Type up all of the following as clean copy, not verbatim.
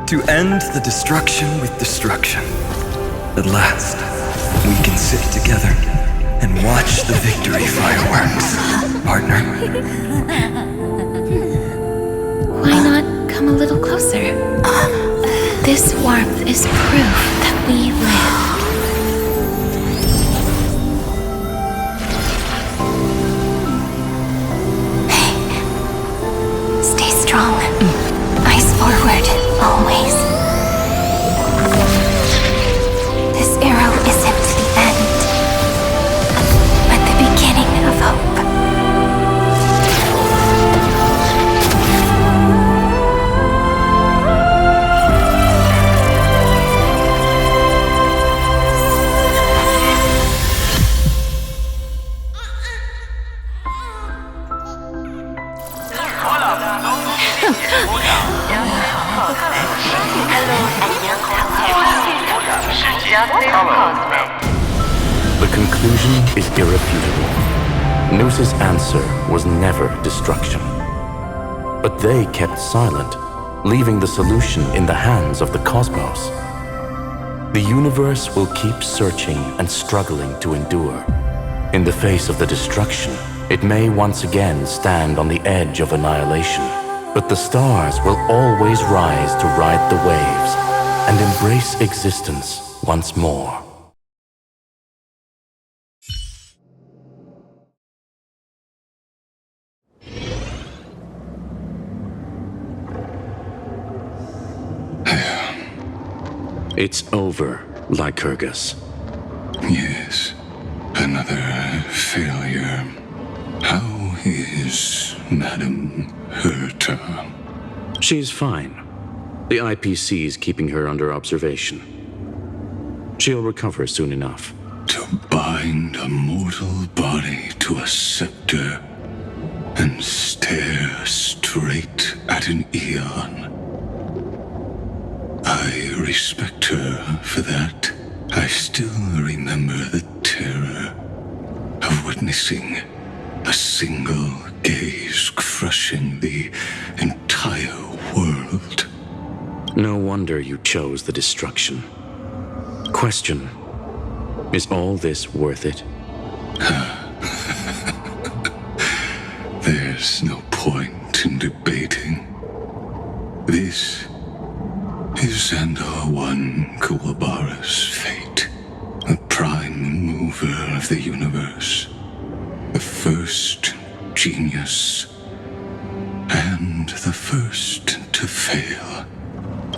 To end the destruction with destruction. At last, we can sit together and watch the victory fireworks, partner. Why not come a little closer? This warmth is proof that we live. Stay strong. Eyes forward, always. This arrow isn't the end, but the beginning of hope. The conclusion is irrefutable. Noos's answer was never destruction. But they kept silent, leaving the solution in the hands of the cosmos. The universe will keep searching and struggling to endure. In the face of the destruction, it may once again stand on the edge of annihilation. But the stars will always rise to ride the waves and embrace existence once more. It's over, Lycurgus. Yes, another failure. How is Madame Herta? She's fine. The IPC's keeping her under observation. She'll recover soon enough. To bind a mortal body to a scepter and stare straight at an eon. I respect her for that. I still remember the terror of witnessing a single gaze crushing the entire world. No wonder you chose the destruction. Question: is all this worth it? There's no point in debating. This is Xandar I Kuwabara's fate. The prime mover of the universe. The first genius. And the first to fail.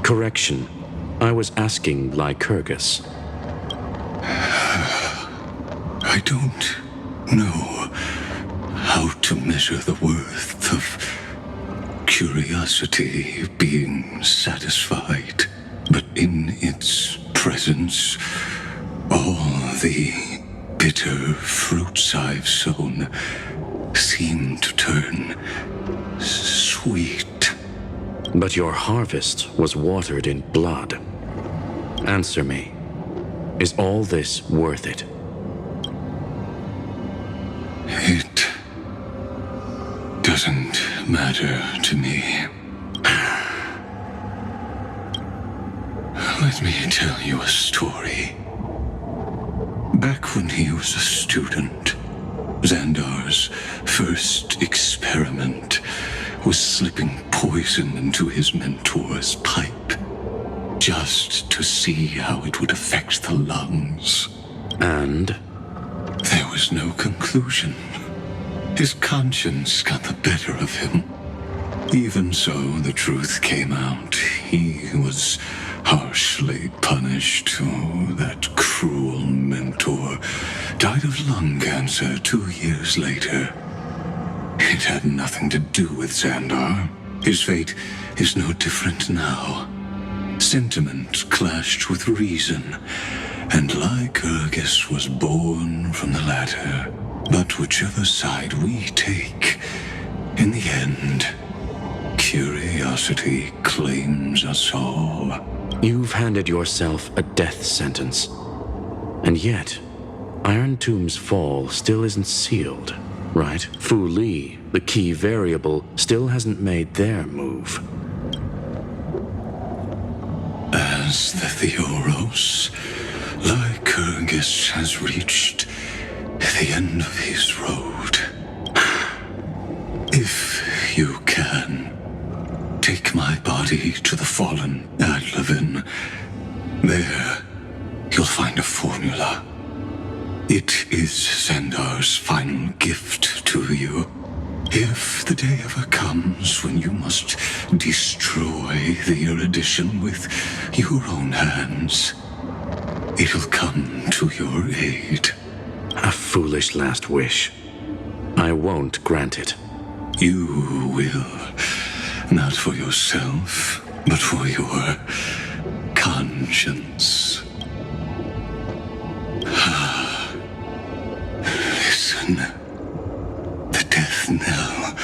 Correction. I was asking Lycurgus. I don't know how to measure the worth of curiosity being satisfied, but in its presence, all the bitter fruits I've sown seem to turn sweet. But your harvest was watered in blood. Answer me. Is all this worth it? It doesn't matter to me. Let me tell you a story. Back when he was a student, Xandar's first experiment was slipping poison into his mentor's pipe, just to see how it would affect the lungs. And? There was no conclusion. His conscience got the better of him. Even so, the truth came out. He was harshly punished. Oh, that cruel mentor died of lung cancer 2 years later. It had nothing to do with Xandar. His fate is no different now. Sentiment clashed with reason, and Lycurgus was born from the latter. But whichever side we take, in the end, curiosity claims us all. You've handed yourself a death sentence. And yet, Iron Tomb's fall still isn't sealed, right? Fu Li, the key variable, still hasn't made their move. seems that the Oros, like Kyrgyz, has reached the end of his road. If you can, take my body to the fallen Adlevin. There, you'll find a formula. It is Xandar's final gift to you. If the day ever comes when you must destroy the erudition with your own hands, it'll come to your aid. A foolish last wish. I won't grant it. You will. Not for yourself, but for your conscience. Listen. The death knell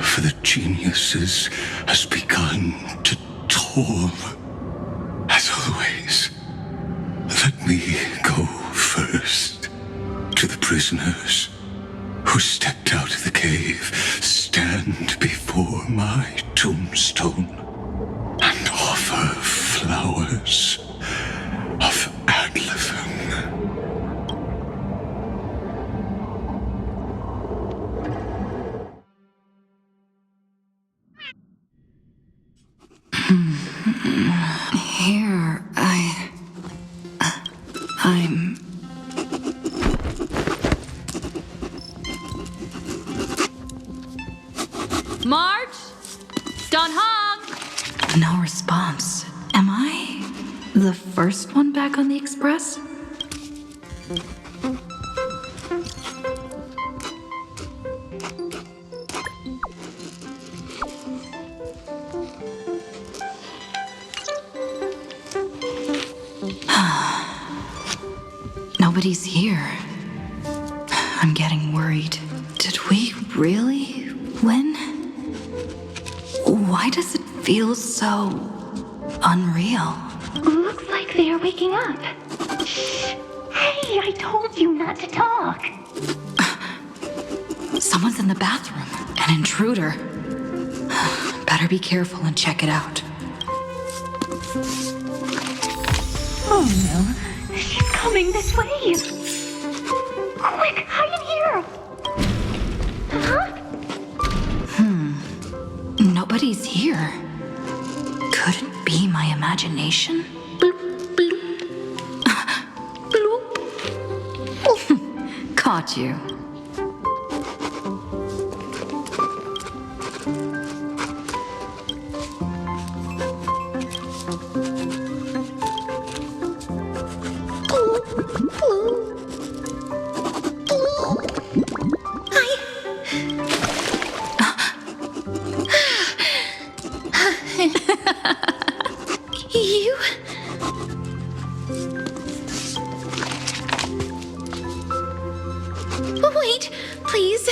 for the geniuses has begun to toll. As always, let me go first to the prisoners who stepped out of the cave. Stand before my tombstone and offer flowers of Adlevin. Here, I'm... Marge? Gone home? No response. Am I the first one back on the express? Nobody's here. I'm getting worried. Did we really win? Why does it feel so unreal? Looks like they are waking up. Shh. Hey, I told you not to talk. Someone's in the bathroom. An intruder. Better be careful and check it out. Oh no. She's coming this way. Quick, hide in here. Huh? Nobody's here. Could it be my imagination? Bloop, bloop. Bloop. Caught you. You? Wait, please.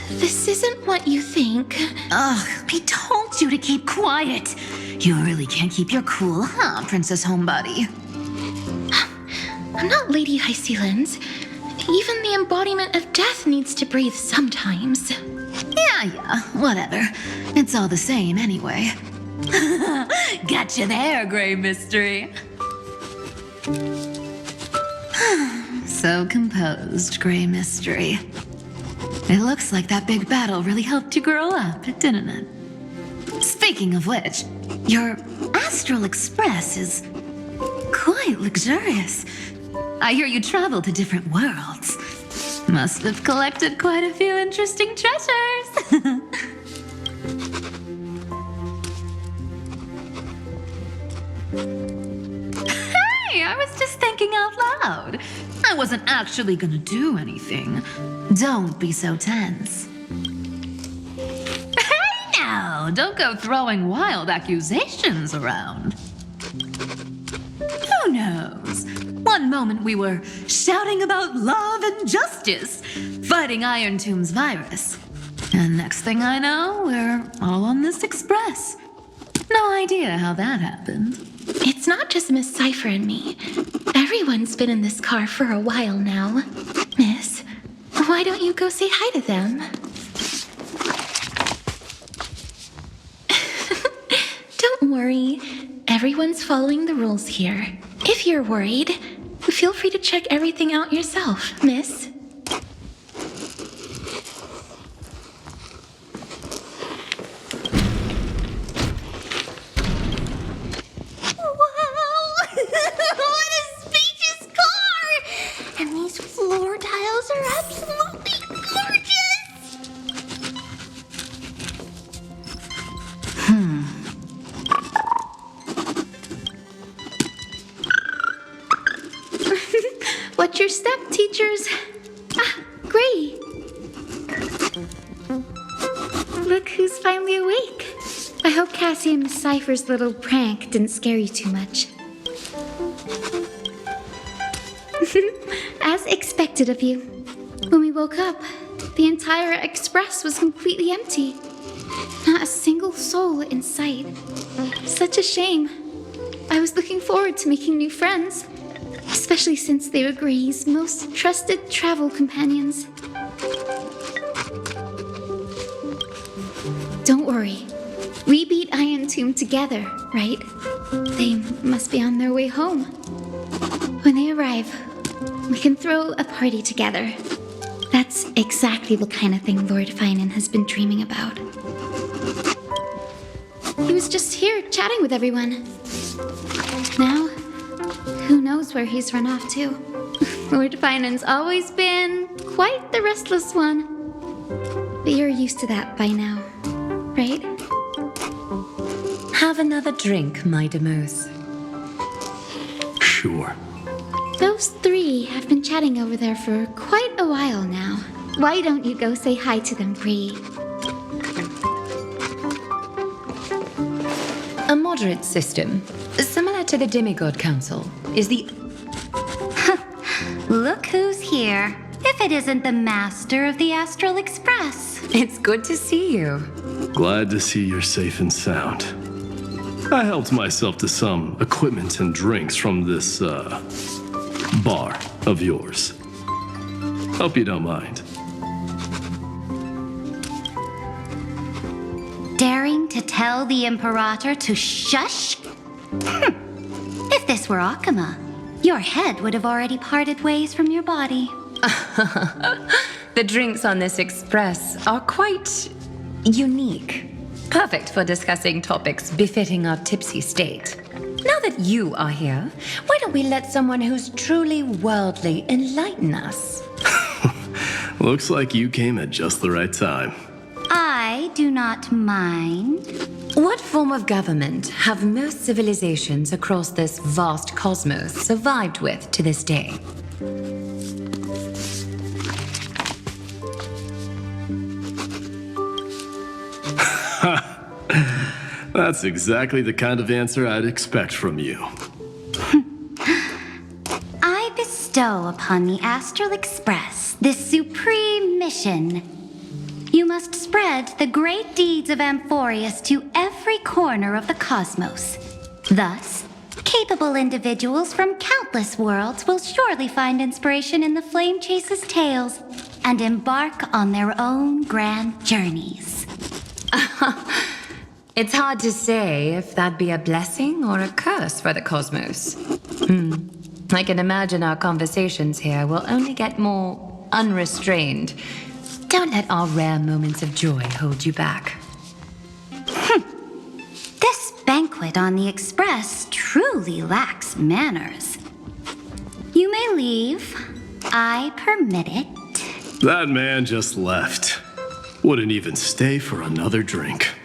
This isn't what you think. Ugh, I told you to keep quiet. You really can't keep your cool, huh, Princess Homebody? I'm not Lady High Sealands. Even the embodiment of death needs to breathe sometimes. Yeah, whatever. It's all the same anyway. Gotcha there, Grey Mystery. So composed, Grey Mystery. It looks like that big battle really helped you grow up, didn't it? Speaking of which, your Astral Express is quite luxurious. I hear you travel to different worlds. Must have collected quite a few interesting treasures. Hey, I was just thinking out loud. I wasn't actually gonna do anything. Don't be so tense. Hey now, don't go throwing wild accusations around. Who knows? One moment we were shouting about love and justice, fighting Iron Tomb's virus. And next thing I know, we're all on this express. No idea how that happened. It's not just Miss Cypher and me. Everyone's been in this car for a while now. Miss, why don't you go say hi to them? Don't worry. Everyone's following the rules here. If you're worried, feel free to check everything out yourself, miss. What a spacious car! And these floor tiles are absolutely gorgeous! Watch your step, teachers. Ah, Gray. Look who's finally awake. I hope Cassie and Miss Cypher's little prank didn't scare you too much. As expected of you. When we woke up, the entire express was completely empty. Not a single soul in sight. Such a shame. I was looking forward to making new friends, especially since they were Gray's most trusted travel companions. Don't worry. We beat Iron Tomb together, right? They must be on their way home. When they arrive, we can throw a party together. That's exactly the kind of thing Lord Finan has been dreaming about. He was just here chatting with everyone. Now, who knows where he's run off to? Lord Finan's always been quite the restless one. But you're used to that by now, right? Have another drink, my Demos. Sure. Those three have been chatting over there for quite a while now. Why don't you go say hi to them, Bree? A moderate system, similar to the Demigod Council, is the... Look who's here. If it isn't the master of the Astral Express. It's good to see you. Glad to see you're safe and sound. I helped myself to some equipment and drinks from this, bar of yours. Hope you don't mind. Daring to tell the Imperator to shush? If this were Akama, your head would have already parted ways from your body. The drinks on this express are quite unique. Perfect for discussing topics befitting our tipsy state. Now that you are here, why don't we let someone who's truly worldly enlighten us? Looks like you came at just the right time. I do not mind. What form of government have most civilizations across this vast cosmos survived with to this day? That's exactly the kind of answer I'd expect from you. I bestow upon the Astral Express this supreme mission. You must spread the great deeds of Amphoreus to every corner of the cosmos. Thus, capable individuals from countless worlds will surely find inspiration in the Flame Chase's tales and embark on their own grand journeys. It's hard to say if that'd be a blessing or a curse for the cosmos. I can imagine our conversations here will only get more unrestrained. Don't let our rare moments of joy hold you back. This banquet on the Express truly lacks manners. You may leave. I permit it. That man just left. Wouldn't even stay for another drink.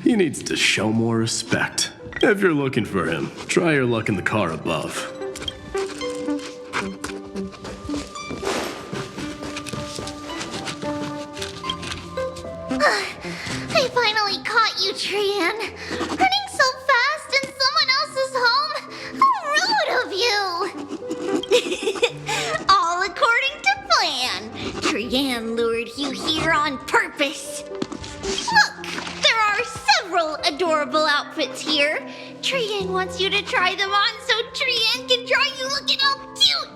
He needs to show more respect. If you're looking for him, try your luck in the car above. I finally caught you, Trian. Running so fast in someone else's home? How rude of you! All according to plan. Trian lured you here on purpose. Look, there are several adorable outfits here. Trian wants you to try them on so Trian can try you looking all cute.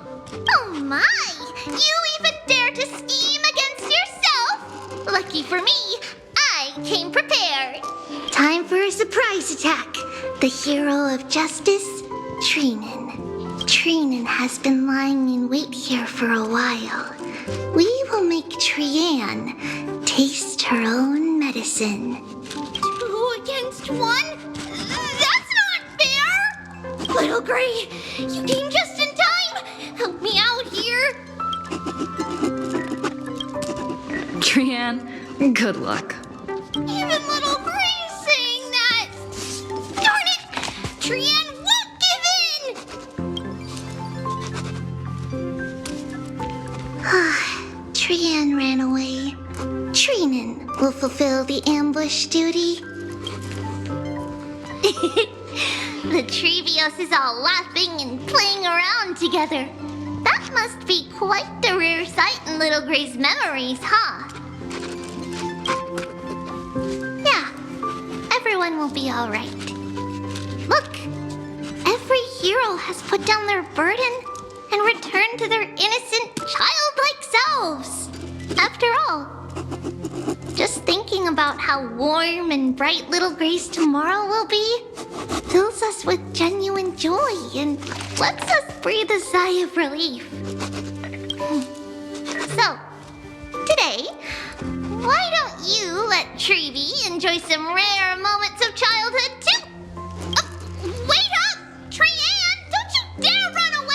Oh my! You even dare to scheme against yourself? Lucky for me, I came prepared. Time for a surprise attack. The hero of justice, Treenan. Treenan has been lying in wait here for a while. We will make Trian taste her own medicine. 2 against 1? That's not fair! Little Gray, you came just in time! Help me out here! Trian, good luck. Even Little Gray's saying that! Darn it! Trian won't give in! Trian ran away. Treenan will fulfill the ambush duty. The Trevios is all laughing and playing around together. That must be quite the rare sight in Little Gray's memories, huh? Yeah, everyone will be all right. Look, every hero has put down their burden and returned to their innocent, childlike selves. After all, just thinking about how warm and bright Little Gray's tomorrow will be fills us with genuine joy and lets us breathe a sigh of relief. So, today, why don't you let Trevi enjoy some rare moments of childhood too? Wait up! Trian, don't you dare run away!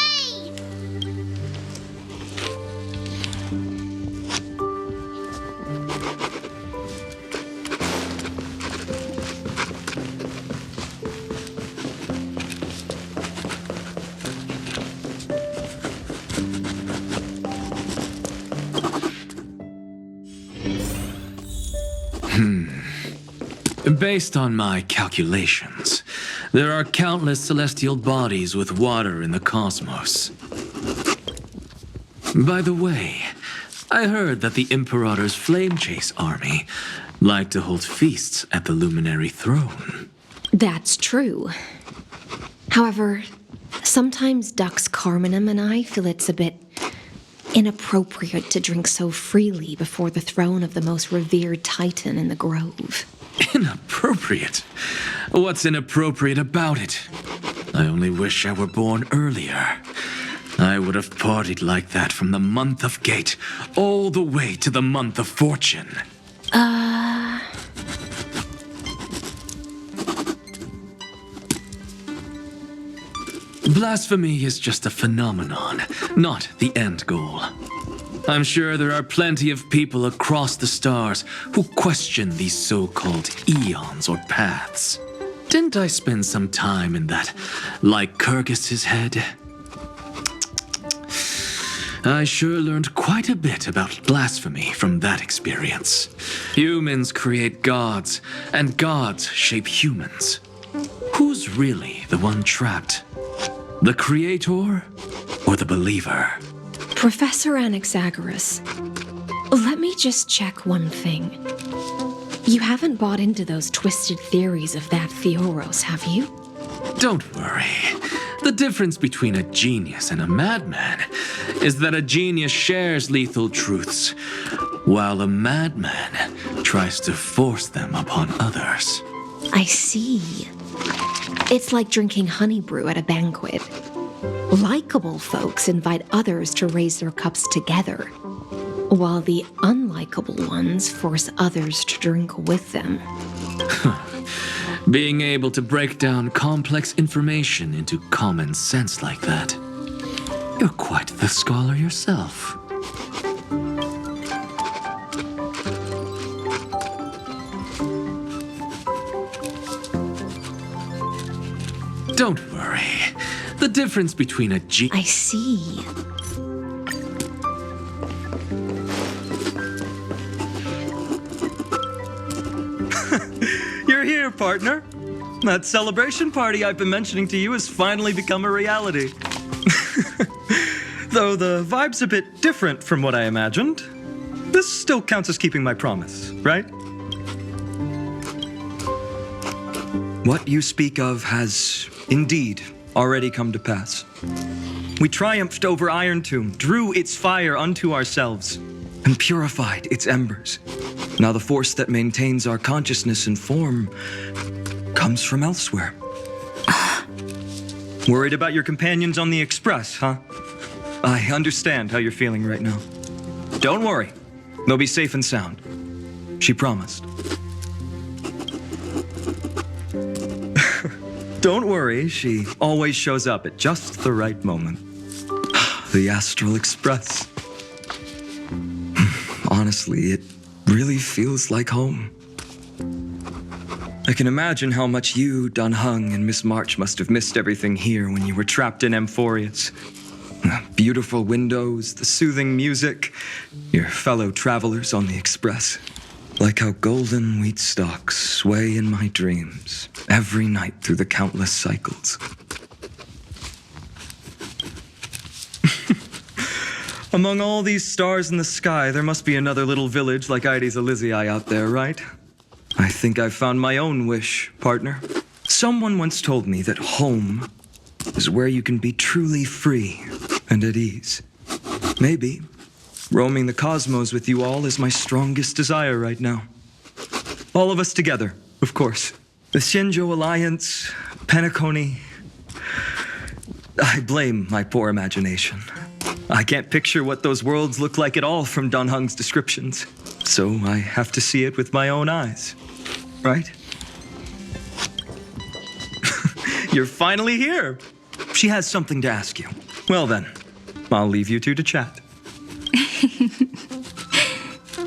Based on my calculations, there are countless celestial bodies with water in the cosmos. By the way, I heard that the Imperator's Flame Chase army like to hold feasts at the Luminary Throne. That's true. However, sometimes Dux Carminum and I feel it's a bit inappropriate to drink so freely before the throne of the most revered titan in the grove. Inappropriate? What's inappropriate about it? I only wish I were born earlier. I would have partied like that from the month of Gate all the way to the month of Fortune. Blasphemy is just a phenomenon, not the end goal. I'm sure there are plenty of people across the stars who question these so-called eons or paths. Didn't I spend some time in that Lycurgus's head? I sure learned quite a bit about blasphemy from that experience. Humans create gods, and gods shape humans. Who's really the one trapped? The creator or the believer? Professor Anaxagoras, let me just check one thing. You haven't bought into those twisted theories of that Theoros, have you? Don't worry. The difference between a genius and a madman is that a genius shares lethal truths, while a madman tries to force them upon others. I see. It's like drinking honey brew at a banquet. Likable folks invite others to raise their cups together, while the unlikable ones force others to drink with them. Being able to break down complex information into common sense like that. You're quite the scholar yourself. Don't worry. The difference between a I see. You're here, partner. That celebration party I've been mentioning to you has finally become a reality. Though the vibe's a bit different from what I imagined, this still counts as keeping my promise, right? What you speak of has indeed already come to pass. We triumphed over Iron Tomb, drew its fire unto ourselves, and purified its embers. Now the force that maintains our consciousness and form comes from elsewhere. Worried about your companions on the Express, huh? I understand how you're feeling right now. Don't worry. They'll be safe and sound. She promised. Don't worry, she always shows up at just the right moment. The Astral Express. Honestly, it really feels like home. I can imagine how much you, Don Hung, and Miss March must have missed everything here when you were trapped in Amphoreus. The beautiful windows, the soothing music, your fellow travelers on the Express. Like how golden wheat stalks sway in my dreams every night through the countless cycles. Among all these stars in the sky, there must be another little village like Ides Elysiae out there, right? I think I've found my own wish, partner. Someone once told me that home is where you can be truly free and at ease. Maybe roaming the cosmos with you all is my strongest desire right now. All of us together, of course. The Shinjo Alliance, Penacony. I blame my poor imagination. I can't picture what those worlds look like at all from Don Hung's descriptions, so I have to see it with my own eyes, right? You're finally here. She has something to ask you. Well then, I'll leave you two to chat.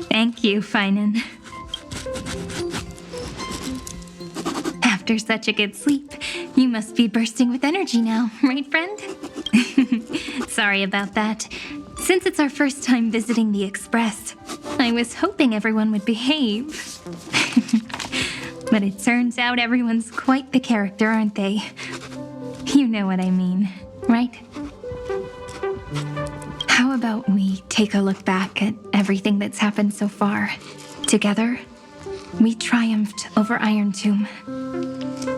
Thank you, Finan. After such a good sleep, you must be bursting with energy now, right, friend? Sorry about that. Since it's our first time visiting the Express, I was hoping everyone would behave. But it turns out everyone's quite the character, aren't they? You know what I mean, right? How about we take a look back at everything that's happened so far? Together, we triumphed over Iron Tomb.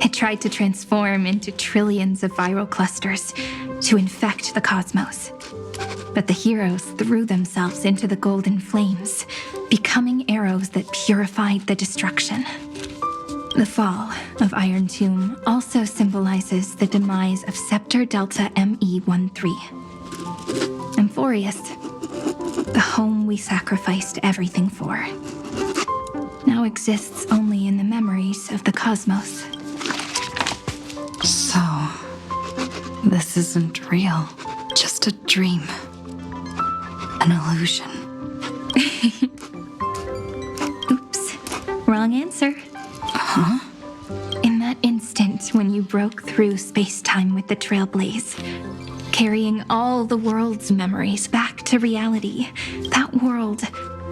It tried to transform into trillions of viral clusters to infect the cosmos. But the heroes threw themselves into the golden flames, becoming arrows that purified the destruction. The fall of Iron Tomb also symbolizes the demise of Scepter Delta ME-13. Amphoreus, the home we sacrificed everything for, now exists only in the memories of the cosmos. So, this isn't real. Just a dream. An illusion. Oops. Wrong answer. Huh? In that instant when you broke through space-time with the Trailblaze, carrying all the world's memories back to reality, that world,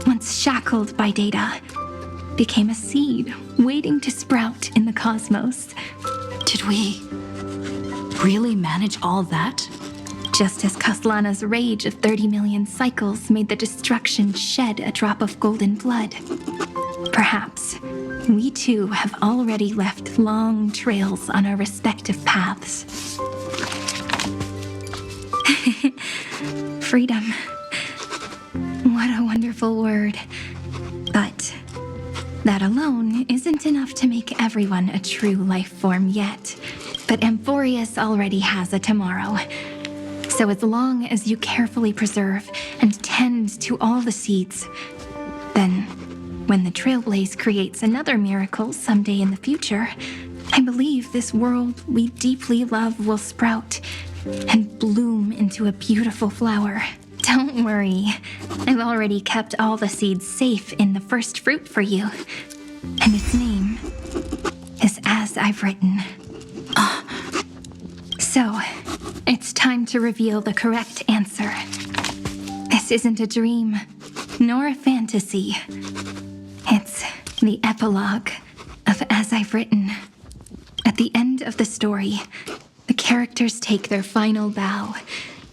once shackled by data, became a seed waiting to sprout in the cosmos. Did we really manage all that? Just as Kaslana's rage of 30 million cycles made the destruction shed a drop of golden blood. Perhaps we too have already left long trails on our respective paths. Freedom. What a wonderful word. But that alone isn't enough to make everyone a true life form yet. But Amphoreus already has a tomorrow. So as long as you carefully preserve and tend to all the seeds, then when the Trailblaze creates another miracle someday in the future, I believe this world we deeply love will sprout and bloom into a beautiful flower. Don't worry, I've already kept all the seeds safe in the first fruit for you. And its name is As I've Written. So, it's time to reveal the correct answer. This isn't a dream, nor a fantasy. It's the epilogue of As I've Written. At the end of the story, the characters take their final bow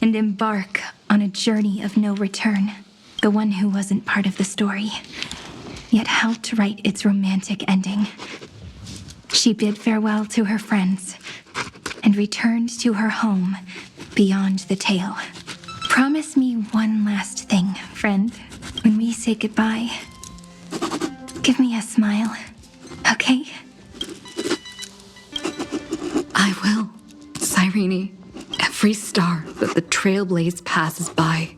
and embark on a journey of no return. The one who wasn't part of the story, yet helped write its romantic ending. She bid farewell to her friends and returned to her home beyond the tale. Promise me one last thing, friend. When we say goodbye, give me a smile, okay? I will. Cyrene, every star that the Trailblaze passes by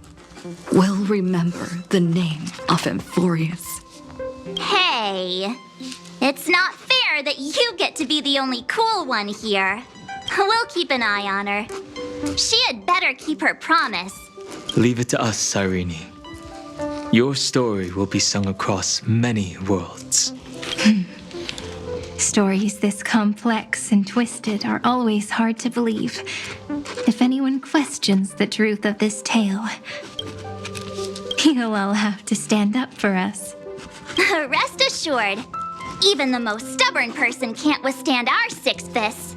will remember the name of Amphoreus. Hey, it's not fair that you get to be the only cool one here. We'll keep an eye on her. She had better keep her promise. Leave it to us, Cyrene. Your story will be sung across many worlds. Stories this complex and twisted are always hard to believe. If anyone questions the truth of this tale, you'll all have to stand up for us. Rest assured, even the most stubborn person can't withstand our six fists.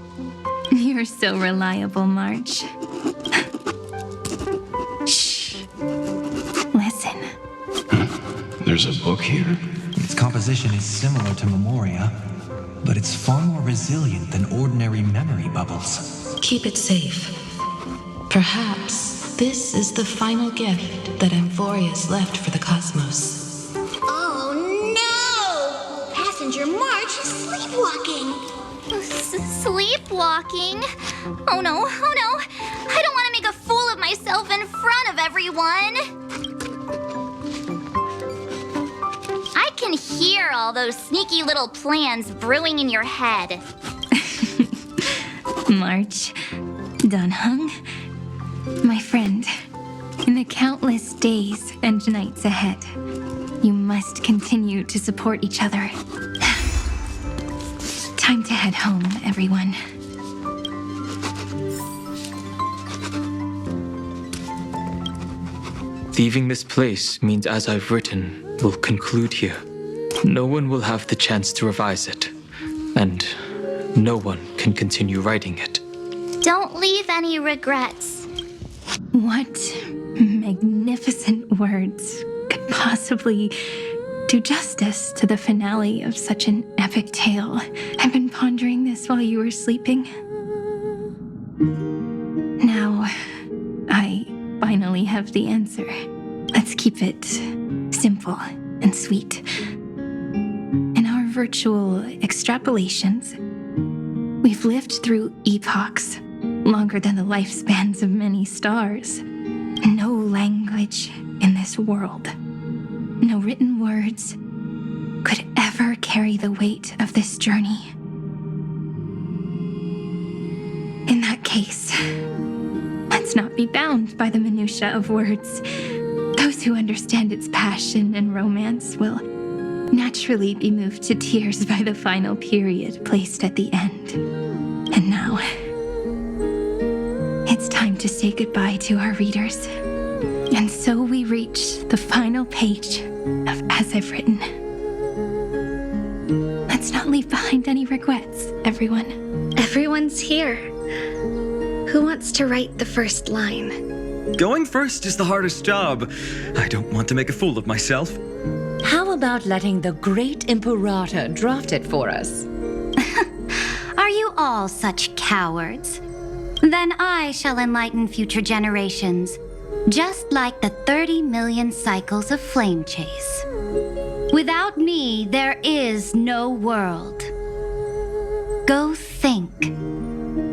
You're so reliable, March. Shh. Listen. There's a book here? Its composition is similar to Memoria, but it's far more resilient than ordinary memory bubbles. Keep it safe. Perhaps this is the final gift that Amphoreus left for the cosmos. Oh no! Passenger March is sleepwalking. Sleepwalking? Oh no, oh no! I don't want to make a fool of myself in front of everyone! I can hear all those sneaky little plans brewing in your head. March, Dunhung, my friend, in the countless days and nights ahead, you must continue to support each other. Time to head home, everyone. Leaving this place means, as I've written, will conclude here. No one will have the chance to revise it, and no one can continue writing it. Don't leave any regrets. What magnificent words could possibly do justice to the finale of such an epic tale? I've been pondering this while you were sleeping. Now, I finally have the answer. Let's keep it simple and sweet. In our virtual extrapolations, we've lived through epochs longer than the lifespans of many stars. No language in this world, no written words could ever carry the weight of this journey. In that case, let's not be bound by the minutiae of words. Those who understand its passion and romance will naturally be moved to tears by the final period placed at the end. And now, it's time to say goodbye to our readers. And so we reach the final page of As I've Written. Let's not leave behind any regrets, everyone. Everyone's here. Who wants to write the first line? Going first is the hardest job. I don't want to make a fool of myself. How about letting the great Imperator draft it for us? Are you all such cowards? Then I shall enlighten future generations, just like the 30 million cycles of flame chase. Without me, there is no world. Go think,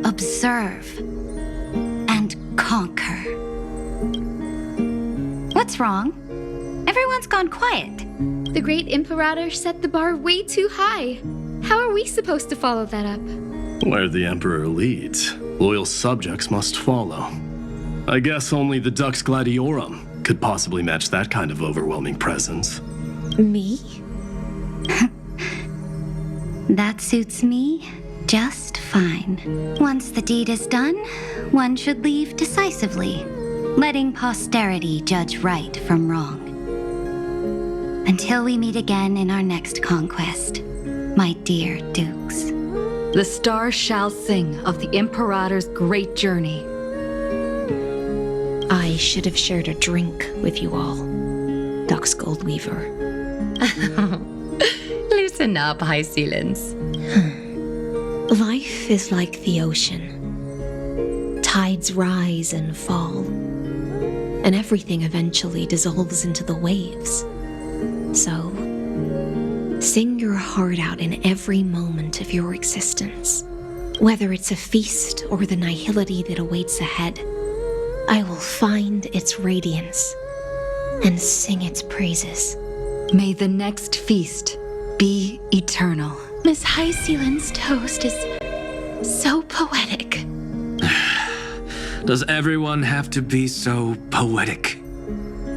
observe, and conquer. What's wrong? Everyone's gone quiet. The great Imperator set the bar way too high. How are we supposed to follow that up? Where the Emperor leads, loyal subjects must follow. I guess only the Dux Gladiorum could possibly match that kind of overwhelming presence. Me? That suits me just fine. Once the deed is done, one should leave decisively, letting posterity judge right from wrong. Until we meet again in our next conquest, my dear dukes. The stars shall sing of the Imperator's great journey. I should have shared a drink with you all, Dux Goldweaver. Loosen up, High Ceilings. Life is like the ocean. Tides rise and fall, and everything eventually dissolves into the waves. So, sing your heart out in every moment of your existence. Whether it's a feast or the nihility that awaits ahead, I will find its radiance and sing its praises. May the next feast be eternal. Miss Hyaceland's toast is so poetic. Does everyone have to be so poetic?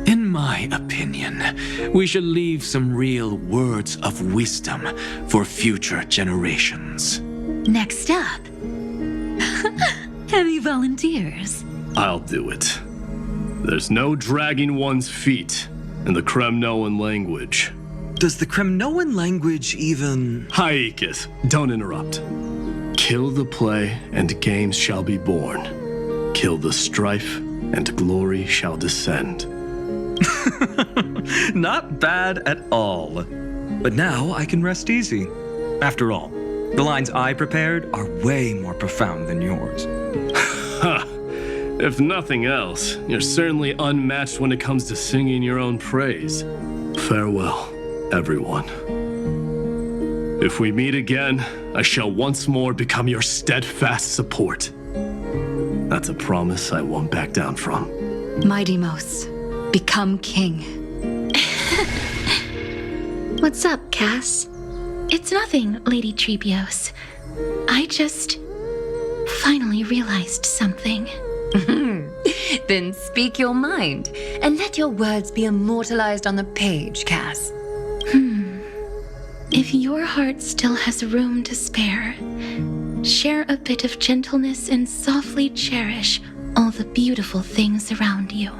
In my opinion, we should leave some real words of wisdom for future generations. Next up, heavy volunteers. I'll do it. There's no dragging one's feet in the Kremnoan language. Does the Kremnoan language even... Haikis, don't interrupt. Kill the play, and games shall be born. Kill the strife, and glory shall descend. Not bad at all. But now I can rest easy. After all, the lines I prepared are way more profound than yours. Ha! If nothing else, you're certainly unmatched when it comes to singing your own praise. Farewell, everyone. If we meet again, I shall once more become your steadfast support. That's a promise I won't back down from. Mighty-Mos, become king. What's up, Cass? It's nothing, Lady Trebios. I just finally realized something. Then speak your mind, and let your words be immortalized on the page, Cass. If your heart still has room to spare, share a bit of gentleness and softly cherish all the beautiful things around you.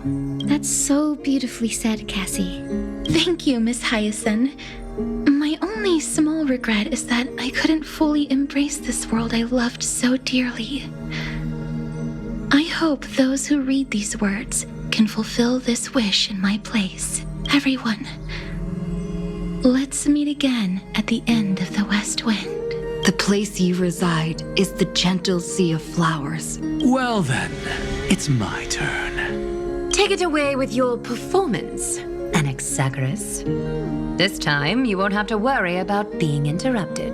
That's so beautifully said, Cassie. Thank you, Miss Hyacinth. My only small regret is that I couldn't fully embrace this world I loved so dearly. I hope those who read these words can fulfill this wish in my place. Everyone, let's meet again at the end of the West Wind. The place you reside is the gentle sea of flowers. Well then, it's my turn. Take it away with your performance, Anaxagoras. This time, you won't have to worry about being interrupted.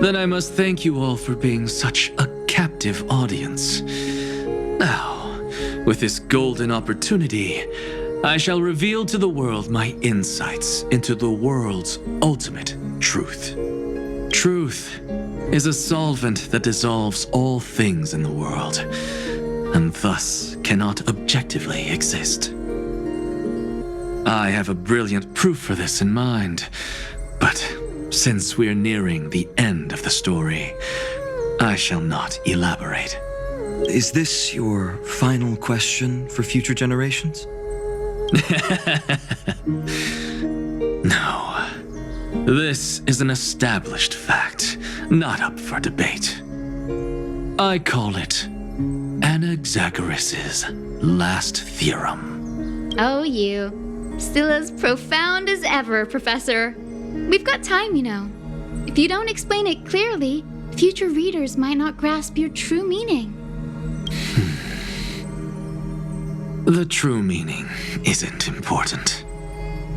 Then I must thank you all for being such a captive audience. Now, with this golden opportunity, I shall reveal to the world my insights into the world's ultimate truth. Truth is a solvent that dissolves all things in the world, and thus cannot objectively exist. I have a brilliant proof for this in mind, but since we're nearing the end of the story, I shall not elaborate. Is this your final question for future generations? No. This is an established fact, not up for debate. I call it Anaxagoras' last theorem. Oh, you. Still as profound as ever, Professor. We've got time, you know. If you don't explain it clearly, future readers might not grasp your true meaning. The true meaning isn't important.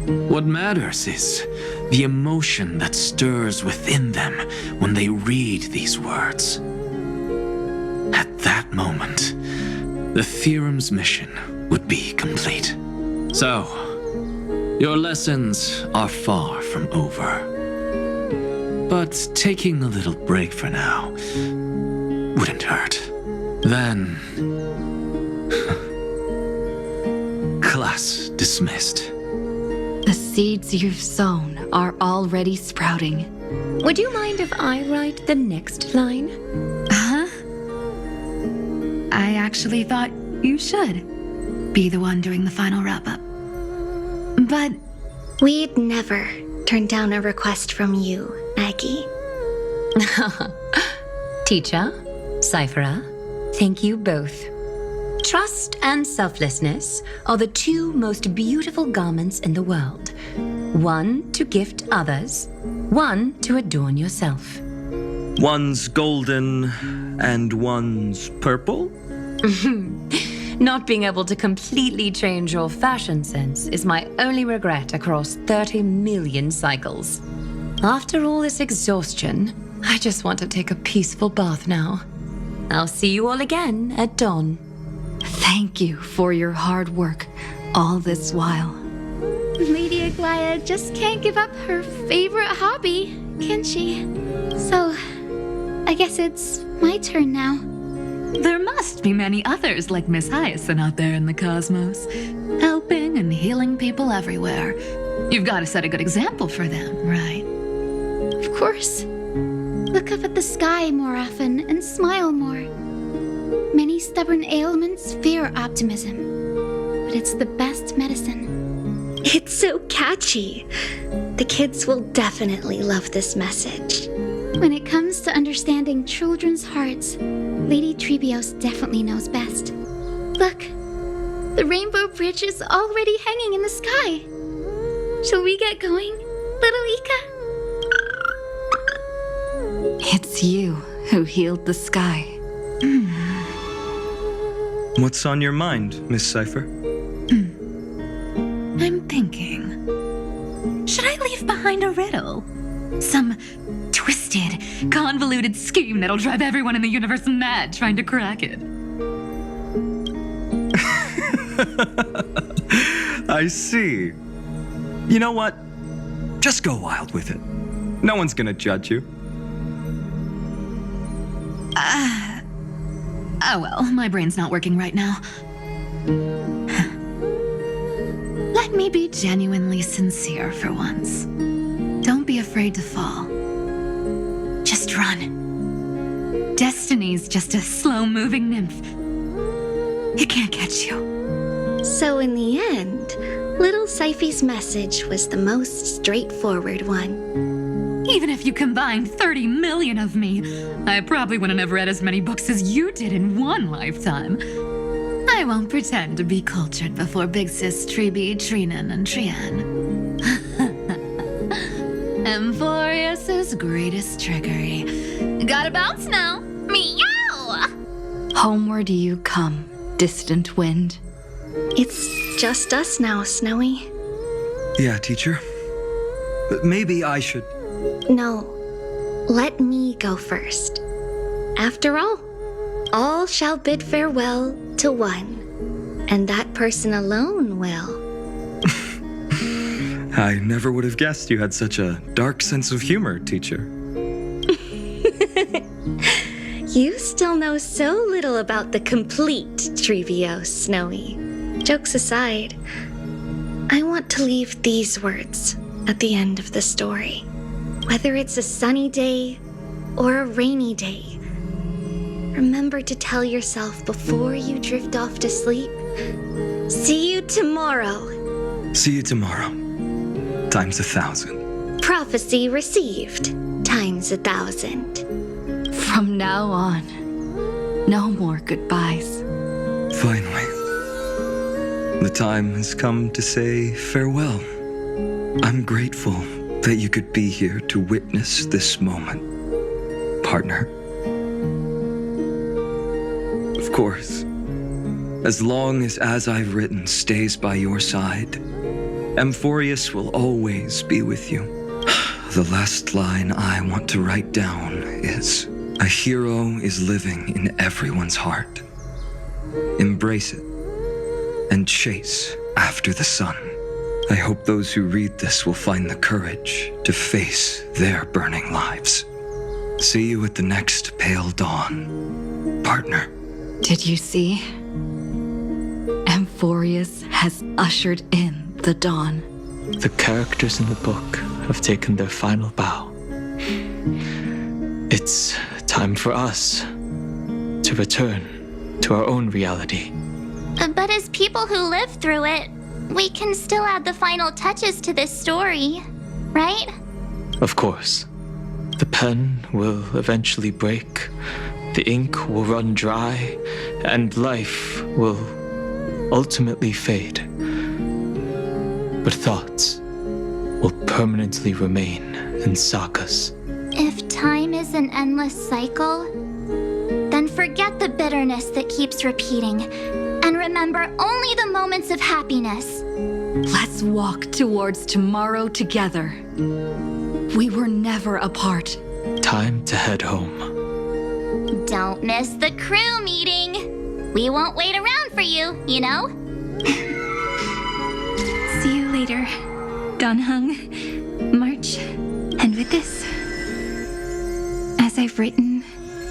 What matters is the emotion that stirs within them when they read these words. At that moment, the theorem's mission would be complete. So, your lessons are far from over. But taking a little break for now wouldn't hurt. Then, class dismissed. The seeds you've sown are already sprouting. Would you mind if I write the next line? Huh? I actually thought you should be the one doing the final wrap-up. But we'd never turn down a request from you, Aggie. Teacher, Cyphera, thank you both. Trust and selflessness are the two most beautiful garments in the world. One to gift others, one to adorn yourself. One's golden and one's purple? Not being able to completely change your fashion sense is my only regret across 30 million cycles. After all this exhaustion, I just want to take a peaceful bath now. I'll see you all again at dawn. Thank you for your hard work all this while. Lady Aglaia just can't give up her favorite hobby, can she? So, I guess it's my turn now. There must be many others like Miss Hyacinth out there in the cosmos, helping and healing people everywhere. You've got to set a good example for them, right? Of course. Look up at the sky more often and smile more. Many stubborn ailments fear optimism, but it's the best medicine. It's so catchy. The kids will definitely love this message. When it comes to understanding children's hearts, Lady Treebios definitely knows best. Look, the Rainbow Bridge is already hanging in the sky. Shall we get going, little Ika? It's you who healed the sky. What's on your mind, Miss Cypher? I'm thinking. Should I leave behind a riddle? Some twisted, convoluted scheme that'll drive everyone in the universe mad trying to crack it. I see. You know what? Just go wild with it. No one's gonna judge you. Oh well, my brain's not working right now. Let me be genuinely sincere for once. Don't be afraid to fall. Just run. Destiny's just a slow-moving nymph. It can't catch you. So in the end, little Syphy's message was the most straightforward one. Even if you combined 30 million of me, I probably wouldn't have read as many books as you did in one lifetime. I won't pretend to be cultured before Big Sis Treeby, Trinan, and Trian. Amphoreus' greatest trickery. Gotta bounce now. Meow! Homeward you come, distant wind. It's just us now, Snowy. Yeah, teacher. But maybe I should... No, let me go first. After all shall bid farewell to one, and that person alone will. I never would have guessed you had such a dark sense of humor, teacher. You still know so little about the complete Treebios, Snowy. Jokes aside, I want to leave these words at the end of the story. Whether it's a sunny day or a rainy day, remember to tell yourself before you drift off to sleep, see you tomorrow. See you tomorrow. Times 1,000. Prophecy received. Times 1,000. From now on, no more goodbyes. Finally, the time has come to say farewell. I'm grateful that you could be here to witness this moment, partner. Of course, as long as I've written stays by your side, Amphoreus will always be with you. The last line I want to write down is, a hero is living in everyone's heart. Embrace it and chase after the sun. I hope those who read this will find the courage to face their burning lives. See you at the next pale dawn, partner. Did you see? Amphoreus has ushered in the dawn. The characters in the book have taken their final bow. It's time for us to return to our own reality. But as people who lived through it, we can still add the final touches to this story, right? Of course. The pen will eventually break, the ink will run dry, and life will ultimately fade. But thoughts will permanently remain in sagas. If time is an endless cycle, then forget the bitterness that keeps repeating, and remember only the moments of happiness. Let's walk towards tomorrow together. We were never apart, Time to head home. Don't miss the crew meeting. We won't wait around for you, you know? See you later, Don Hung, March, and with this, As I've Written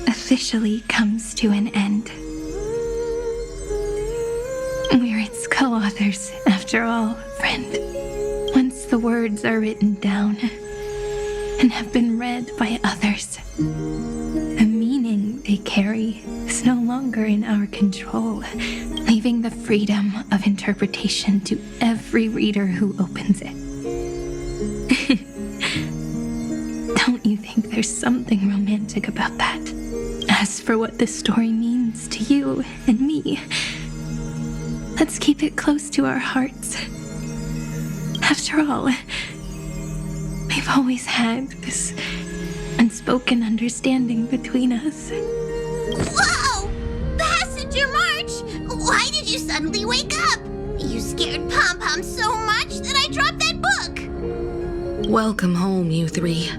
officially comes to an end. We're its co-authors, after all, friend. Once the words are written down and have been read by others, the meaning they carry is no longer in our control, leaving the freedom of interpretation to every reader who opens it. Don't you think there's something romantic about that? As for what this story means to you and me, let's keep it close to our hearts. After all, we've always had this unspoken understanding between us. Whoa! Passenger March! Why did you suddenly wake up? You scared Pom Pom so much that I dropped that book! Welcome home, you three.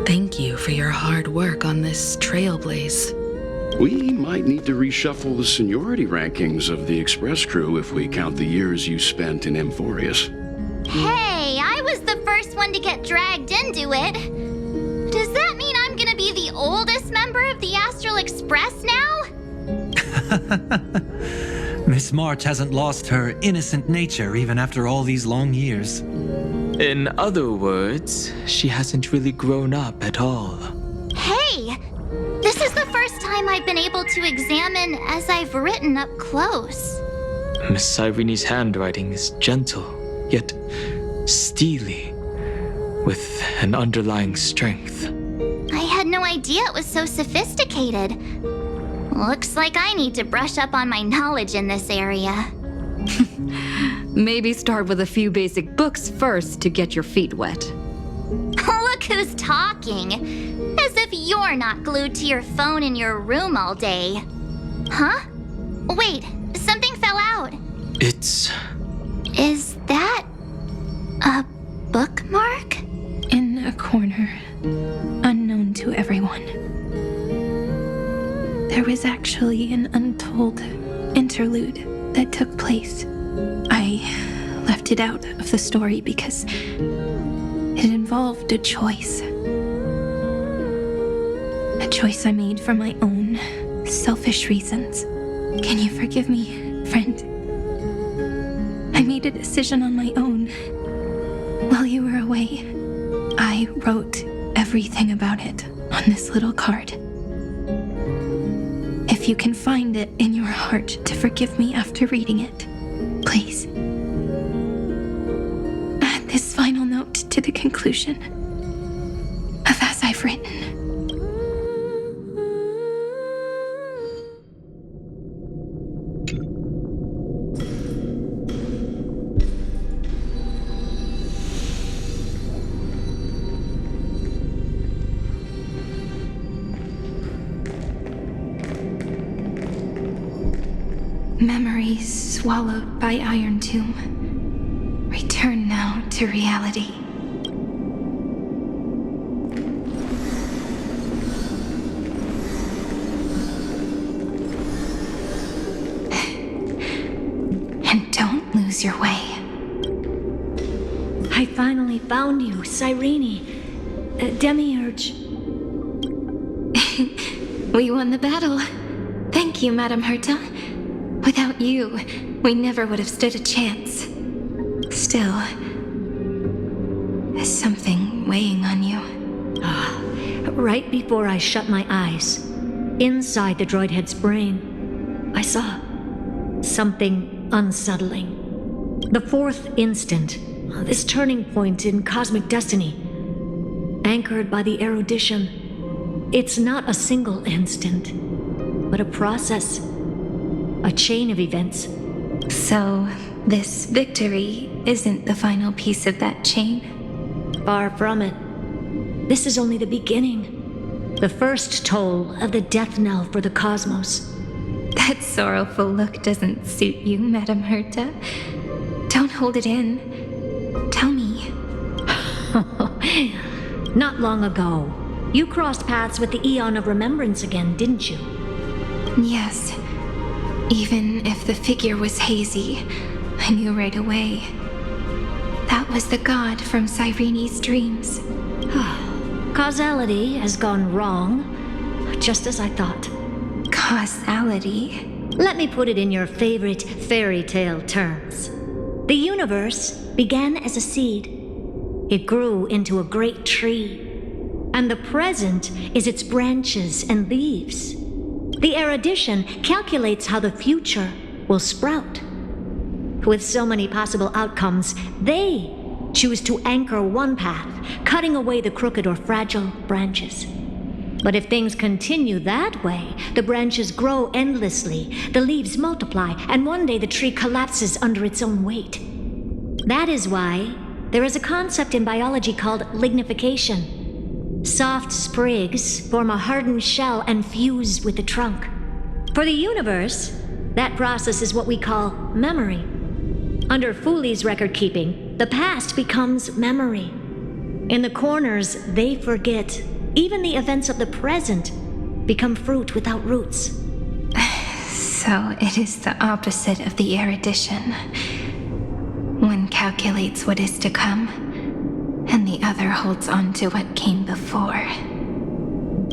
Thank you for your hard work on this trailblaze. We might need to reshuffle the seniority rankings of the Express crew if we count the years you spent in Amphoreus. Hey, I was the first one to get dragged into it. Does that mean I'm gonna be the oldest member of the Astral Express now? Miss March hasn't lost her innocent nature even after all these long years. In other words, she hasn't really grown up at all. Hey, this is the first time I've been able to examine As I've Written up close. Miss Irene's handwriting is gentle, yet steely, with an underlying strength. I had no idea it was so sophisticated. Looks like I need to brush up on my knowledge in this area. Maybe start with a few basic books first to get your feet wet. Look who's talking. As if you're not glued to your phone in your room all day. Huh? Wait, something fell out. It's... Is that a bookmark? In a corner, unknown to everyone. There was actually an untold interlude that took place. I left it out of the story because it involved a choice. A choice I made for my own selfish reasons. Can you forgive me, friend? I made a decision on my own. While you were away, I wrote everything about it on this little card. If you can find it in your heart to forgive me after reading it, please. Add this final note to the conclusion of As I've Written. Memories swallowed by Iron Tomb. Return now to reality. And don't lose your way. I finally found you, Cyrene. Demiurge. We won the battle. Thank you, Madame Herta. Without you, we never would have stood a chance. Still, there's something weighing on you. Right before I shut my eyes, inside the droid head's brain, I saw something unsettling. The fourth instant, this turning point in cosmic destiny, anchored by the erudition. It's not a single instant, but a process. A chain of events. So, this victory isn't the final piece of that chain? Far from it. This is only the beginning. The first toll of the death knell for the cosmos. That sorrowful look doesn't suit you, Madame Herta. Don't hold it in. Tell me. Not long ago, You crossed paths with the Eon of Remembrance again, didn't you? Yes. Even if the figure was hazy, I knew right away. That was the god from Cyrene's dreams. Causality has gone wrong, just as I thought. Causality? Let me put it in your favorite fairy tale terms. The universe began as a seed. It grew into a great tree. And the present is its branches and leaves. The erudition calculates how the future will sprout. With so many possible outcomes, they choose to anchor one path, cutting away the crooked or fragile branches. But if things continue that way, the branches grow endlessly, the leaves multiply, and one day the tree collapses under its own weight. That is why there is a concept in biology called lignification. Soft sprigs form a hardened shell and fuse with the trunk. For the universe, that process is what we call memory. Under Fooley's record keeping, the past becomes memory. In the corners, they forget. Even the events of the present become fruit without roots. So it is the opposite of the erudition. One calculates what is to come, and the other holds on to what came before.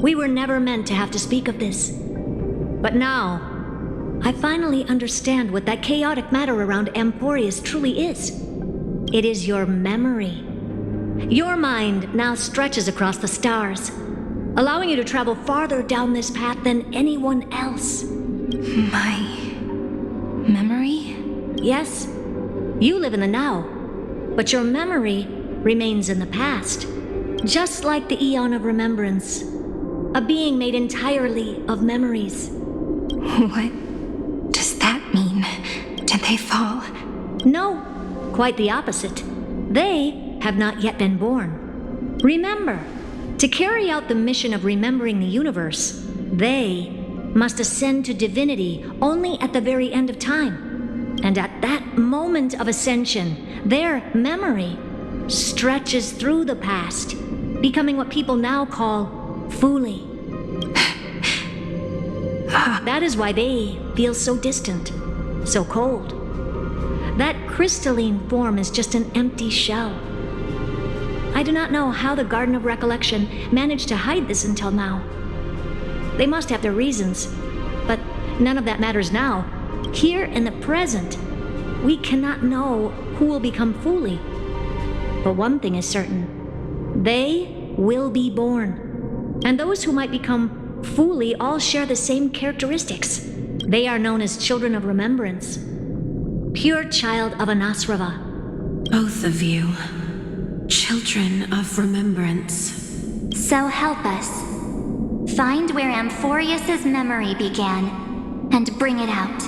We were never meant to have to speak of this. But now, I finally understand what that chaotic matter around Amphoreus truly is. It is your memory. Your mind now stretches across the stars, allowing you to travel farther down this path than anyone else. My memory? Yes. You live in the now, but your memory remains in the past. Just like the Eon of Remembrance, a being made entirely of memories. What does that mean? Did they fall? No, quite the opposite. They have not yet been born. Remember, to carry out the mission of remembering the universe, they must ascend to divinity only at the very end of time. And at that moment of ascension, their memory stretches through the past, becoming what people now call Fooley. That is why they feel so distant, so cold. That crystalline form is just an empty shell. I do not know how the Garden of Recollection managed to hide this until now. They must have their reasons, but none of that matters now. Here in the present, we cannot know who will become Fooley. But one thing is certain. They will be born. And those who might become Fooley all share the same characteristics. They are known as children of remembrance. Pure child of Anasrava. Both of you. Children of remembrance. So help us. Find where Amphoreus' memory began, and bring it out.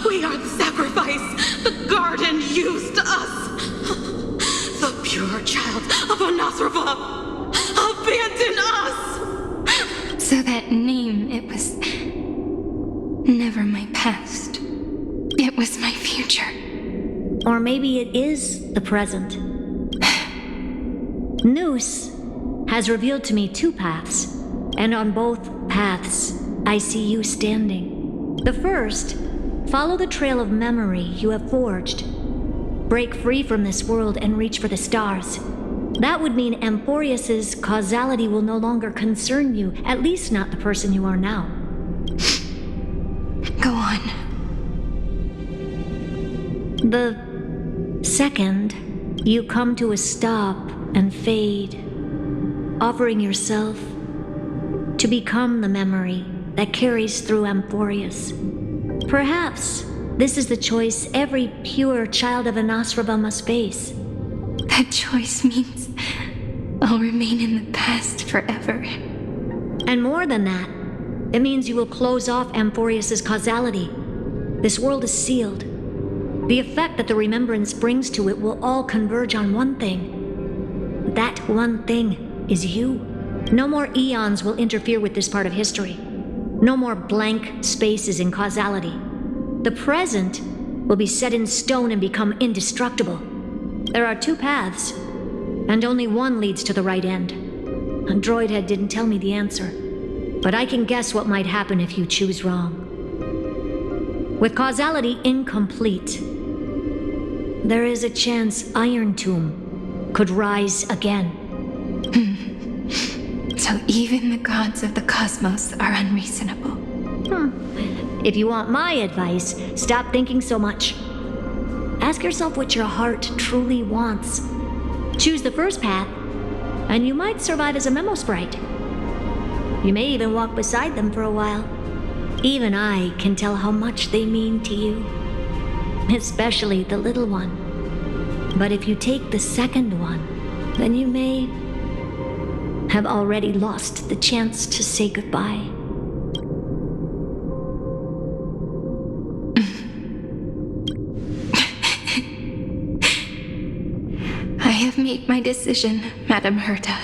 We are the sacrifice the garden used us. The pure child of Anasrava. Abandon us! So that name, it was never my past. It was my future. Or maybe it is the present. Noose has revealed to me two paths, and on both paths, I see you standing. The first, follow the trail of memory you have forged. Break free from this world and reach for the stars. That would mean Amphoreus' causality will no longer concern you, at least not the person you are now. Go on. The second, you come to a stop and fade, offering yourself to become the memory that carries through Amphoreus. Perhaps this is the choice every pure child of Anasrava must face. That choice means I'll remain in the past forever. And more than that, it means you will close off Amphoreus' causality. This world is sealed. The effect that the remembrance brings to it will all converge on one thing. That one thing is you. No more eons will interfere with this part of history. No more blank spaces in causality. The present will be set in stone and become indestructible. There are two paths. And only one leads to the right end. A droid head didn't tell me the answer, but I can guess what might happen if you choose wrong. With causality incomplete, there is a chance Iron Tomb could rise again. So even the gods of the cosmos are unreasonable. If you want my advice, stop thinking so much. Ask yourself what your heart truly wants. Choose the first path, and you might survive as a memo sprite. You may even walk beside them for a while. Even I can tell how much they mean to you. Especially the little one. But if you take the second one, then you may have already lost the chance to say goodbye. I have made my decision, Madame Herta.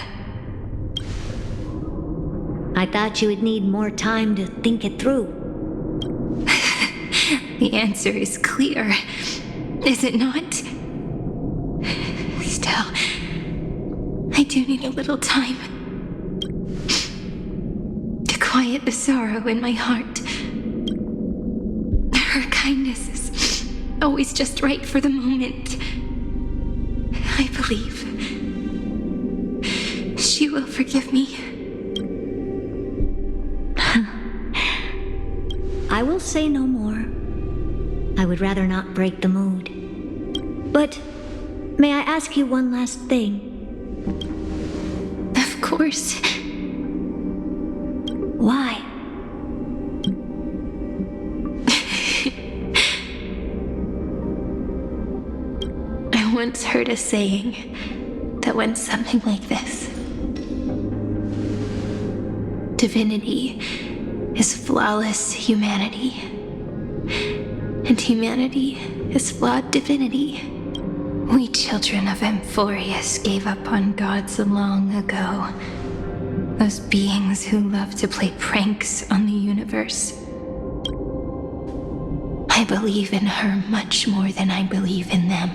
I thought you would need more time to think it through. The answer is clear, is it not? Still, I do need a little time to quiet the sorrow in my heart. Her kindness is always just right for the moment. I believe she will forgive me. I will say no more. I would rather not break the mood. But may I ask you one last thing? Of course. Why? I once heard a saying that went something like this. Divinity is flawless humanity, and humanity is flawed divinity. We children of Amphoreus gave up on gods long ago. Those beings who love to play pranks on the universe. I believe in her much more than I believe in them.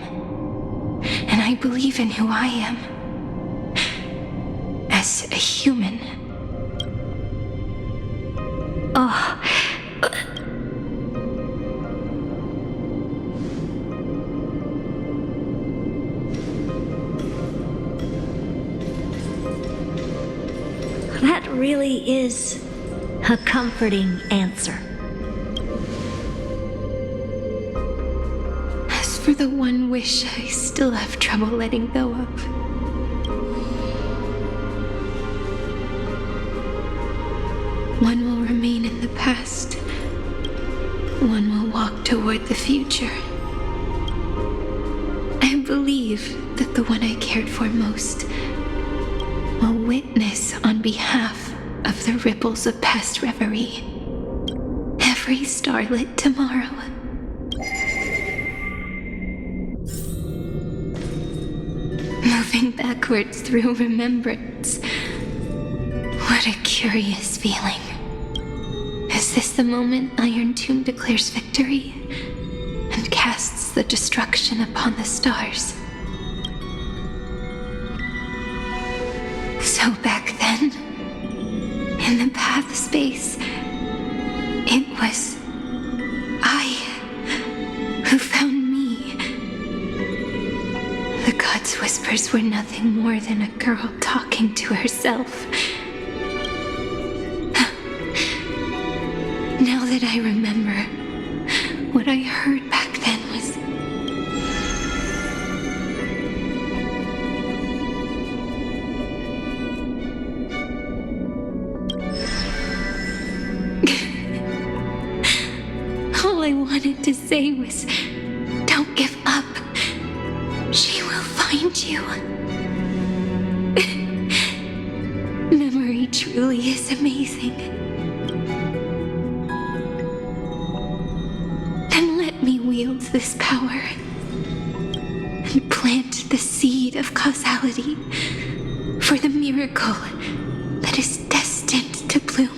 And I believe in who I am. As a human. Oh. That really is a comforting answer. As for the one wish I still have trouble letting go of. One will remain in the past. One will walk toward the future. I believe that the one I cared for most will witness on behalf of the ripples of past reverie every starlit tomorrow. Moving backwards through remembrance. What a curious feeling. Is this the moment Iron Tomb declares victory and casts the destruction upon the stars? So back then, in the path space, it was I who found me. The gods' whispers were nothing more than a girl talking to herself. Now that I remember, what I heard back then was... All I wanted to say was, don't give up. She will find you. Memory truly is amazing. Then let me wield this power and plant the seed of causality for the miracle that is destined to bloom.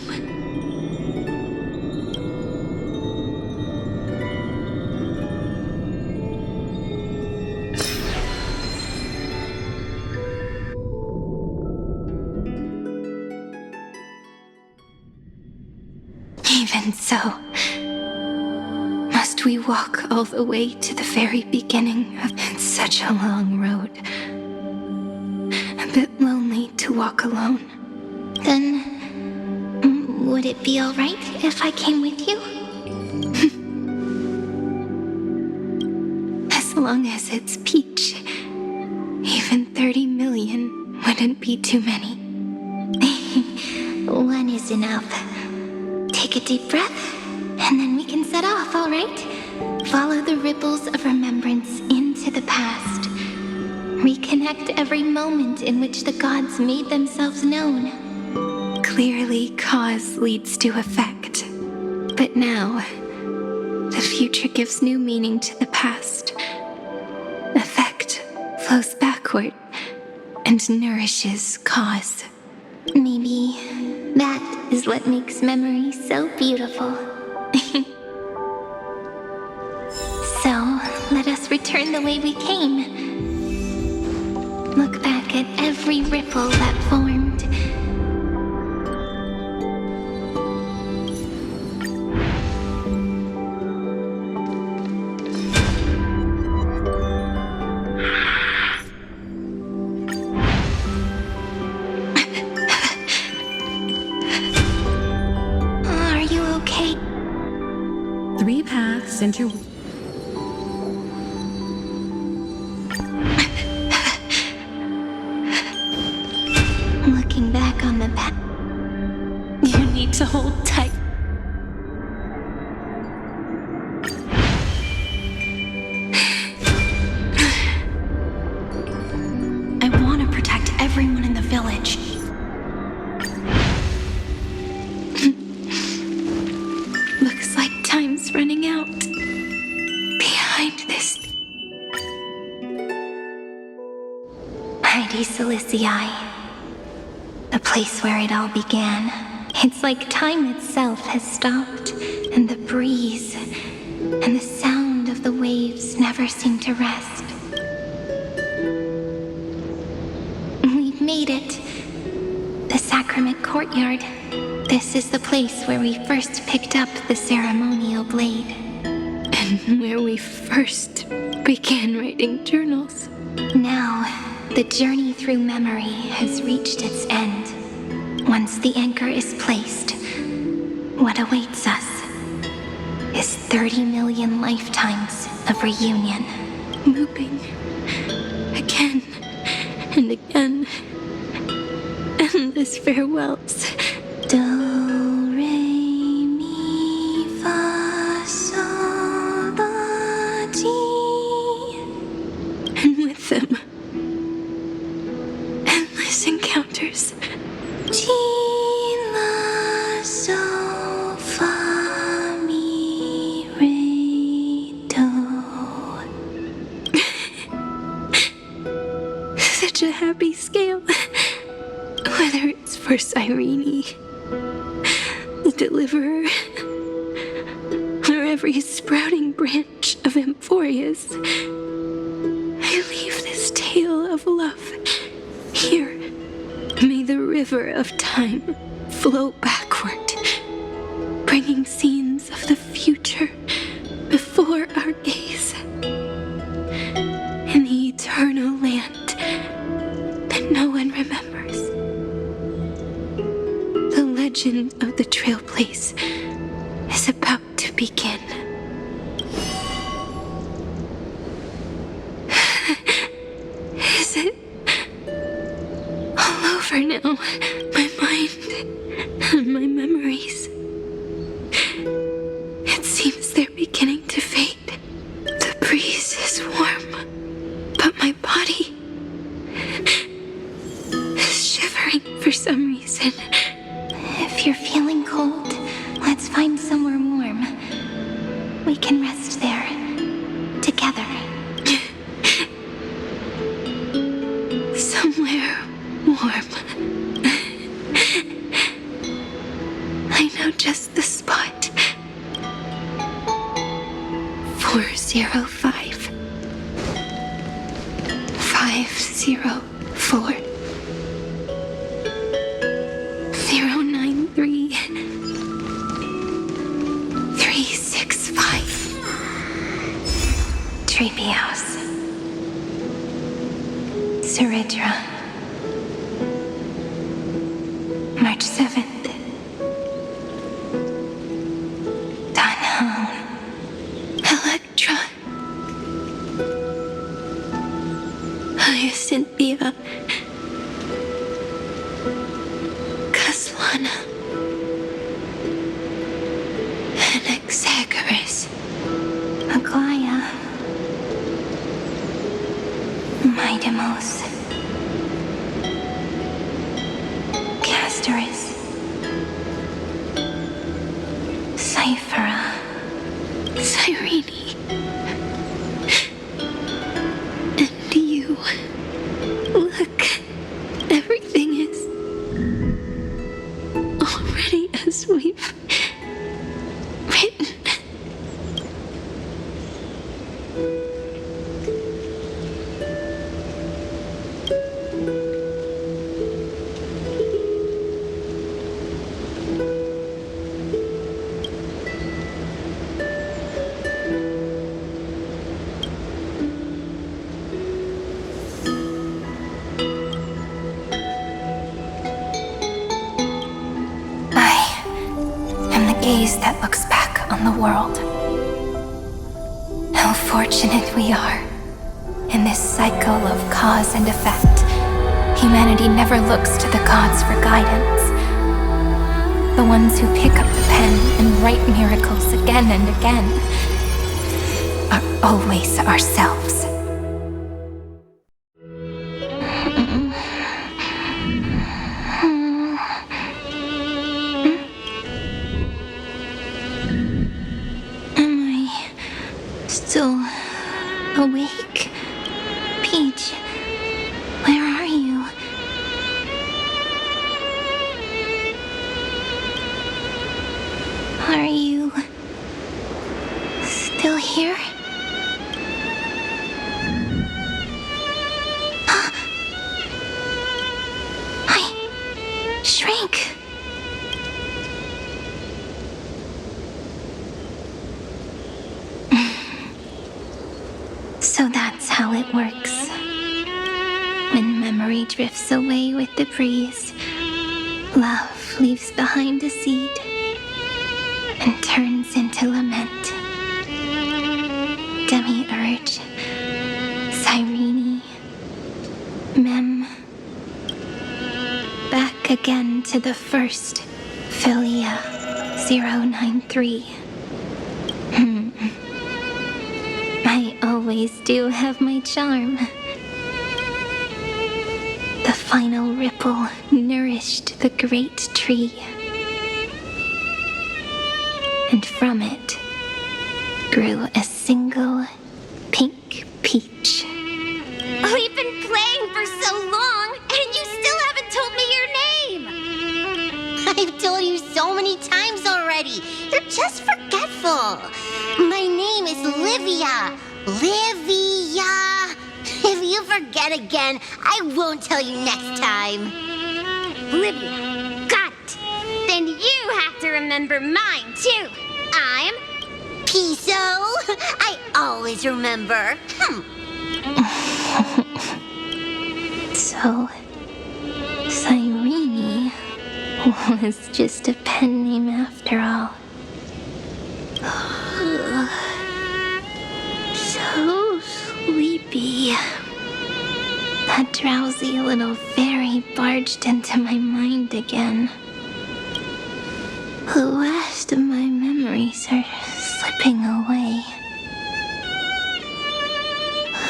And so, must we walk all the way to the very beginning of such a long road? A bit lonely to walk alone. Then, would it be alright if I came with you? As long as it's Peach, even 30 million wouldn't be too many. One is enough. Take a deep breath, and then we can set off, alright? Follow the ripples of remembrance into the past. Reconnect every moment in which the gods made themselves known. Clearly, cause leads to effect. But now, the future gives new meaning to the past. Effect flows backward and nourishes cause. Maybe that is what makes memory so beautiful. So, let us return the way we came. Look back at every ripple that formed. Are you okay? 3 paths enter. Looking back on the past, you need to hold tight. I want to protect everyone in the village. Looks like time's running out. Behind this Heidi Silicii, the place where it all began. It's like time itself has stopped, and the breeze and the sound of the waves never seem to rest. We've made it. The sacrament courtyard. This is the place where we first picked up the ceremonial blade. and where we first began writing journals. Now, the journey through memory has reached its end. Once the anchor is placed, what awaits us is 30 million lifetimes of reunion. Looping again and again. Endless farewells. Do, re, mi, fa, sol, la, ti. And with them, endless encounters. Ti, la, sol, fa, mi, re, do. Such a happy scale. Whether it's for Cyrene, the Deliverer, or every sprouting branch of Amphoreus, I leave this tale of love here. May the river of time flow backward, bringing scenes of the future before our gaze. In the eternal land that no one remembers. The legend of the Trailblaze is about to begin. Is it all over now? My mind and my memories. It seems they're beginning to fade. The breeze is warm, but my body is shivering for some reason. If you're feeling cold, let's find somewhere warm. We can rest there, together. Somewhere warm. I know just the spot. 405. 504. 093. Seridra. March 7th. Danhon. Electra. Hyacinthia. Caslana. Anaxagoras. Aglaya. Midemos. Castorus. Cyphera. Cyrene. And you. Look. Everything is already as we've written. Gaze that looks back on the world. How fortunate we are. In this cycle of cause and effect, humanity never looks to the gods for guidance. The ones who pick up the pen and write miracles again and again are always ourselves. Still awake? Peach, where are you? Are you still here? I shrank. So that's how it works. When memory drifts away with the breeze, love leaves behind a seed and turns into lament. Demiurge, Cyrene, Mem, back again to the first Philia 093. I always do have my charm. The final ripple nourished the great tree. And from it grew a single pink peach. We've been playing for so long, and you still haven't told me your name! I've told you so many times already. You're just forgetful. My name is Livia. Livia! If you forget again, I won't tell you next time. Livia, got it. Then you have to remember mine, too. I'm Piso. I always remember. So, Cyrene was just a pen name after all. So sleepy. That drowsy little fairy barged into my mind again. The last of my memories are slipping away.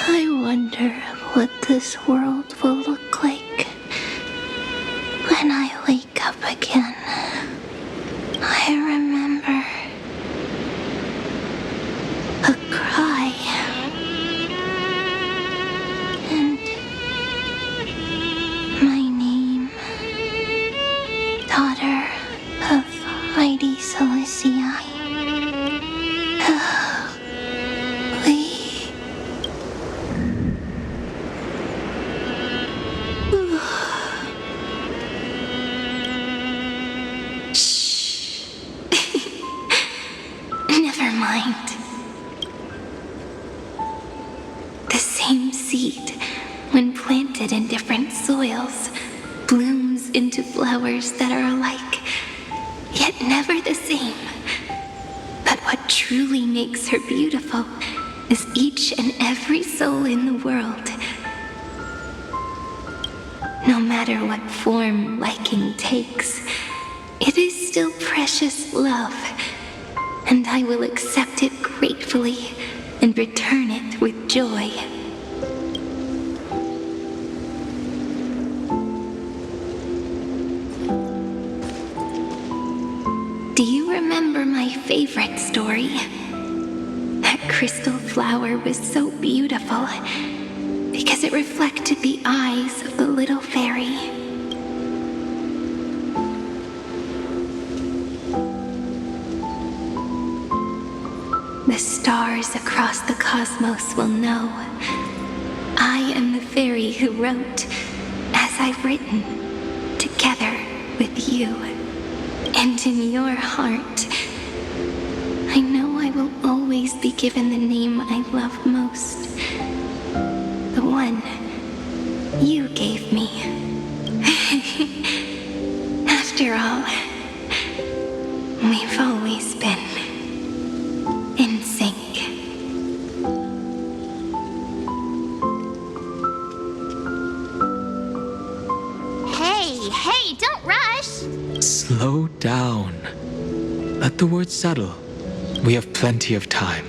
I wonder what this world will look like when I wake up again. I remember a cry and my name, daughter of Mighty Celestii. Never mind. The same seed, when planted planted in different soils, blooms into flowers that are alike, yet never the same. But what truly makes her beautiful is each and every soul in the world. No matter what form liking takes, it is still precious love, and I will accept it gratefully and return it with joy. Do you remember my favorite story? That crystal flower was so beautiful because it reflected the eyes of the little fairy. The stars across the cosmos will know I am the fairy who wrote, as I've written, together with you. And in your heart, I know I will always be given the name I love most. The one you gave me. After all, we've always been in sync. Hey, don't rush! Slow down. Let the words settle. We have plenty of time.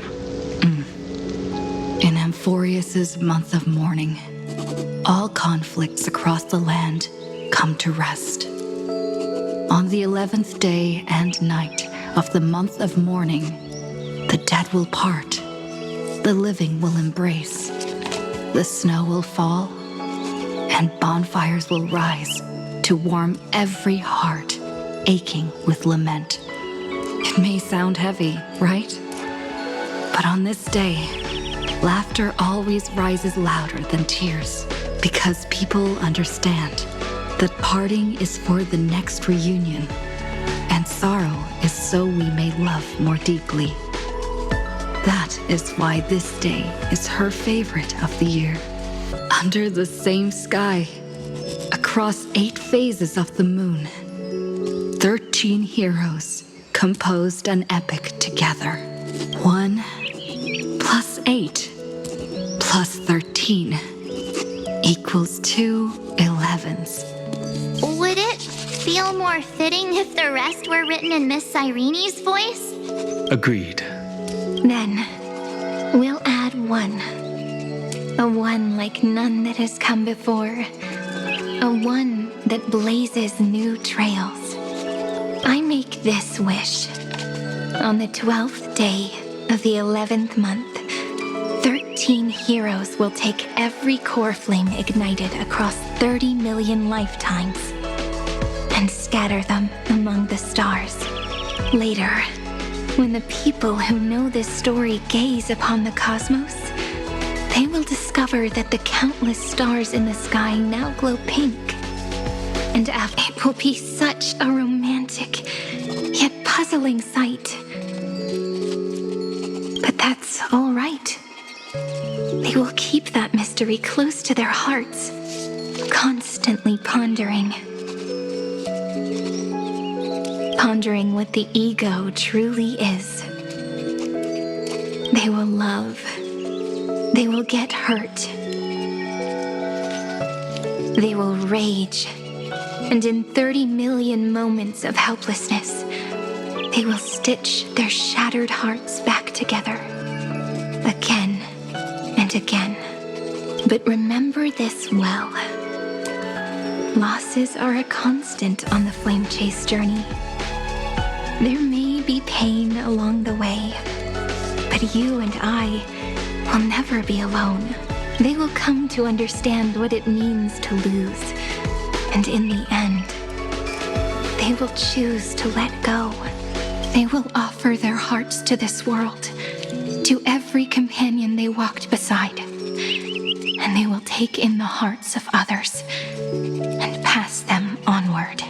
In Amphoreus's month of mourning, all conflicts across the land come to rest. On the 11th day and night of the month of mourning, the dead will part, the living will embrace, the snow will fall, and bonfires will rise to warm every heart aching with lament. It may sound heavy, right? But on this day, laughter always rises louder than tears, because people understand that parting is for the next reunion, and sorrow is so we may love more deeply. That is why this day is her favorite of the year. Under the same sky, across 8 phases of the moon, 13 heroes composed an epic together. 1 plus 8 plus 13 equals 2 11s. Would it feel more fitting if the rest were written in Miss Irene's voice? Agreed. Then, we'll add 1. A 1 like none that has come before. A 1 that blazes new trails. I make this wish. On the 12th day of the 11th month, 13 heroes will take every core flame ignited across 30 million lifetimes and scatter them among the stars. Later, when the people who know this story gaze upon the cosmos, they will discover that the countless stars in the sky now glow pink. And after, it will be such a romantic yet puzzling sight. But that's all right. They will keep that mystery close to their hearts, constantly pondering. Pondering what the ego truly is. They will love. They will get hurt. They will rage. And in 30 million moments of helplessness, they will stitch their shattered hearts back together. Again and again. But remember this well. Losses are a constant on the flame chase journey. There may be pain along the way, but you and I will never be alone. They will come to understand what it means to lose, and in the end, they will choose to let go. They will offer their hearts to this world, to every companion they walked beside, and they will take in the hearts of others and pass them onward.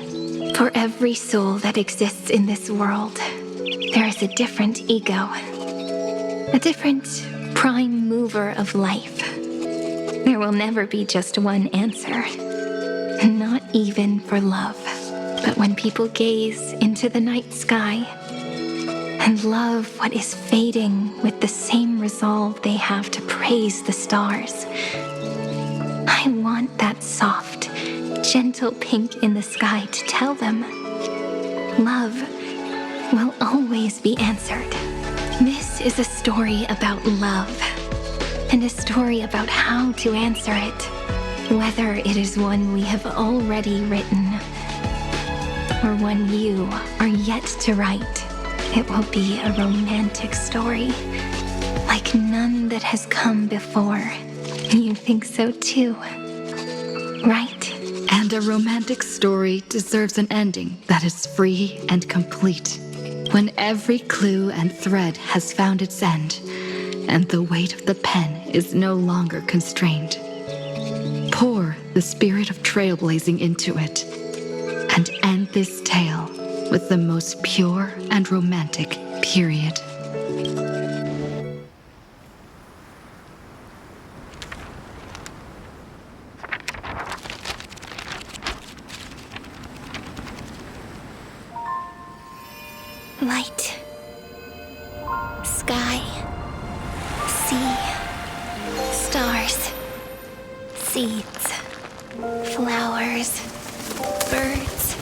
For every soul that exists in this world, there is a different ego, a different prime mover of life. There will never be just one answer. Not even for love. But when people gaze into the night sky and love what is fading with the same resolve they have to praise the stars, I want that soft, gentle pink in the sky to tell them love will always be answered. This is a story about love, and a story about how to answer it, whether it is one we have already written or one you are yet to write. It will be a romantic story, like none that has come before. You think so too, right? And a romantic story deserves an ending that is free and complete, when every clue and thread has found its end, and the weight of the pen is no longer constrained. Pour the spirit of trailblazing into it, and end this tale with the most pure and romantic period. Light, sky, sea, stars, seeds, flowers, birds,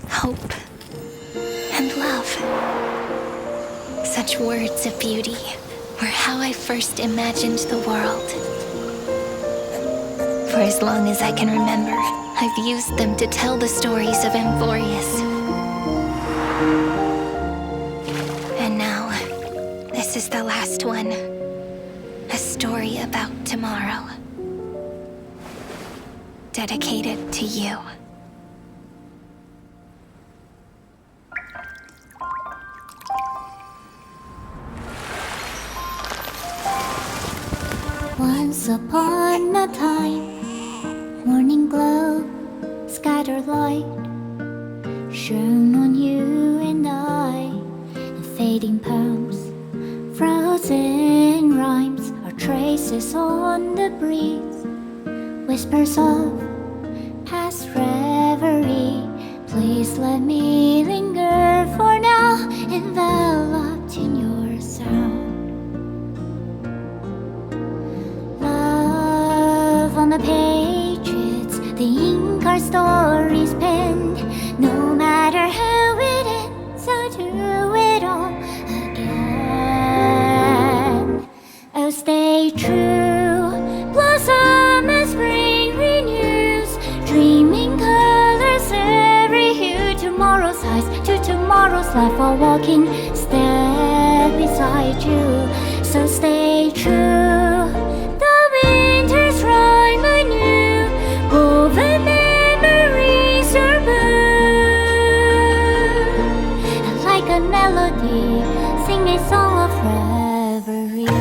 hope, and love. Such words of beauty were how I first imagined the world. For as long as I can remember, I've used them to tell the stories of Amphoreus. And now, this is the last one. A story about tomorrow. Dedicated to you. Once upon a time, morning glow, scattered light, shone on you and I, in fading poems, frozen rhymes, or traces on the breeze, whispers of past reverie. Please let me linger for now, enveloped in your sound. Love on the pages, the ink our stories penned. No matter how it ends, I'll do it all again. Oh, stay true, blossom as spring renews, dreaming colors every hue. Tomorrow's eyes to tomorrow's life, while walking step beside you. So stay true, the winter's rhyme anew, woven memories are blue, and like a melody, sing a song of reverie.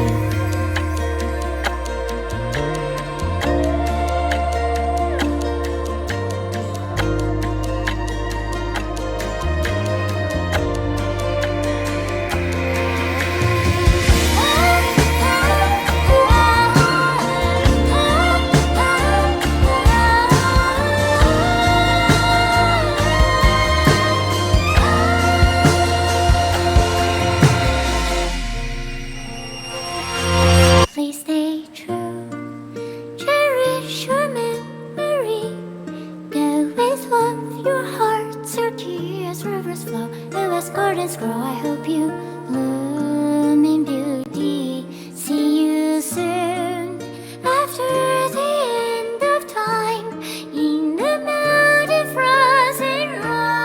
Please stay true, cherish your memory. Go with love, your heart searchy as rivers flow, as gardens grow. I hope you bloom in beauty. See you soon, after the end of time, in the mountain frozen rime.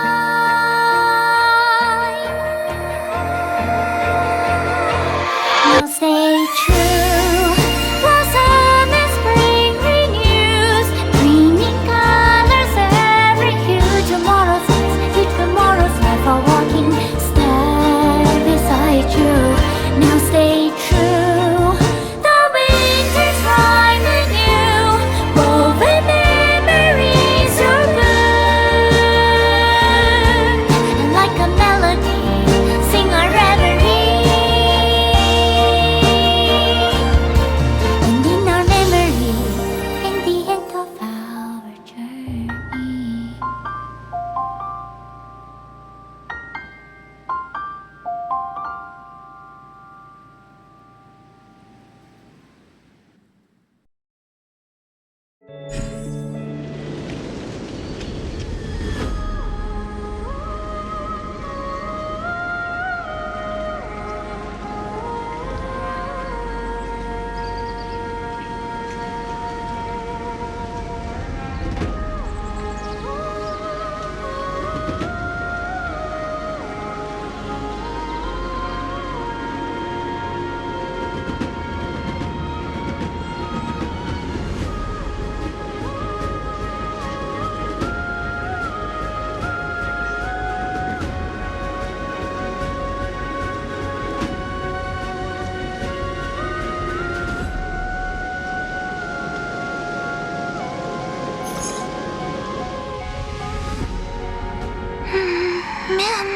Now stay true, blossom as spring renews, dreaming colors every hue. Tomorrow's life, while walking step beside you. Mim.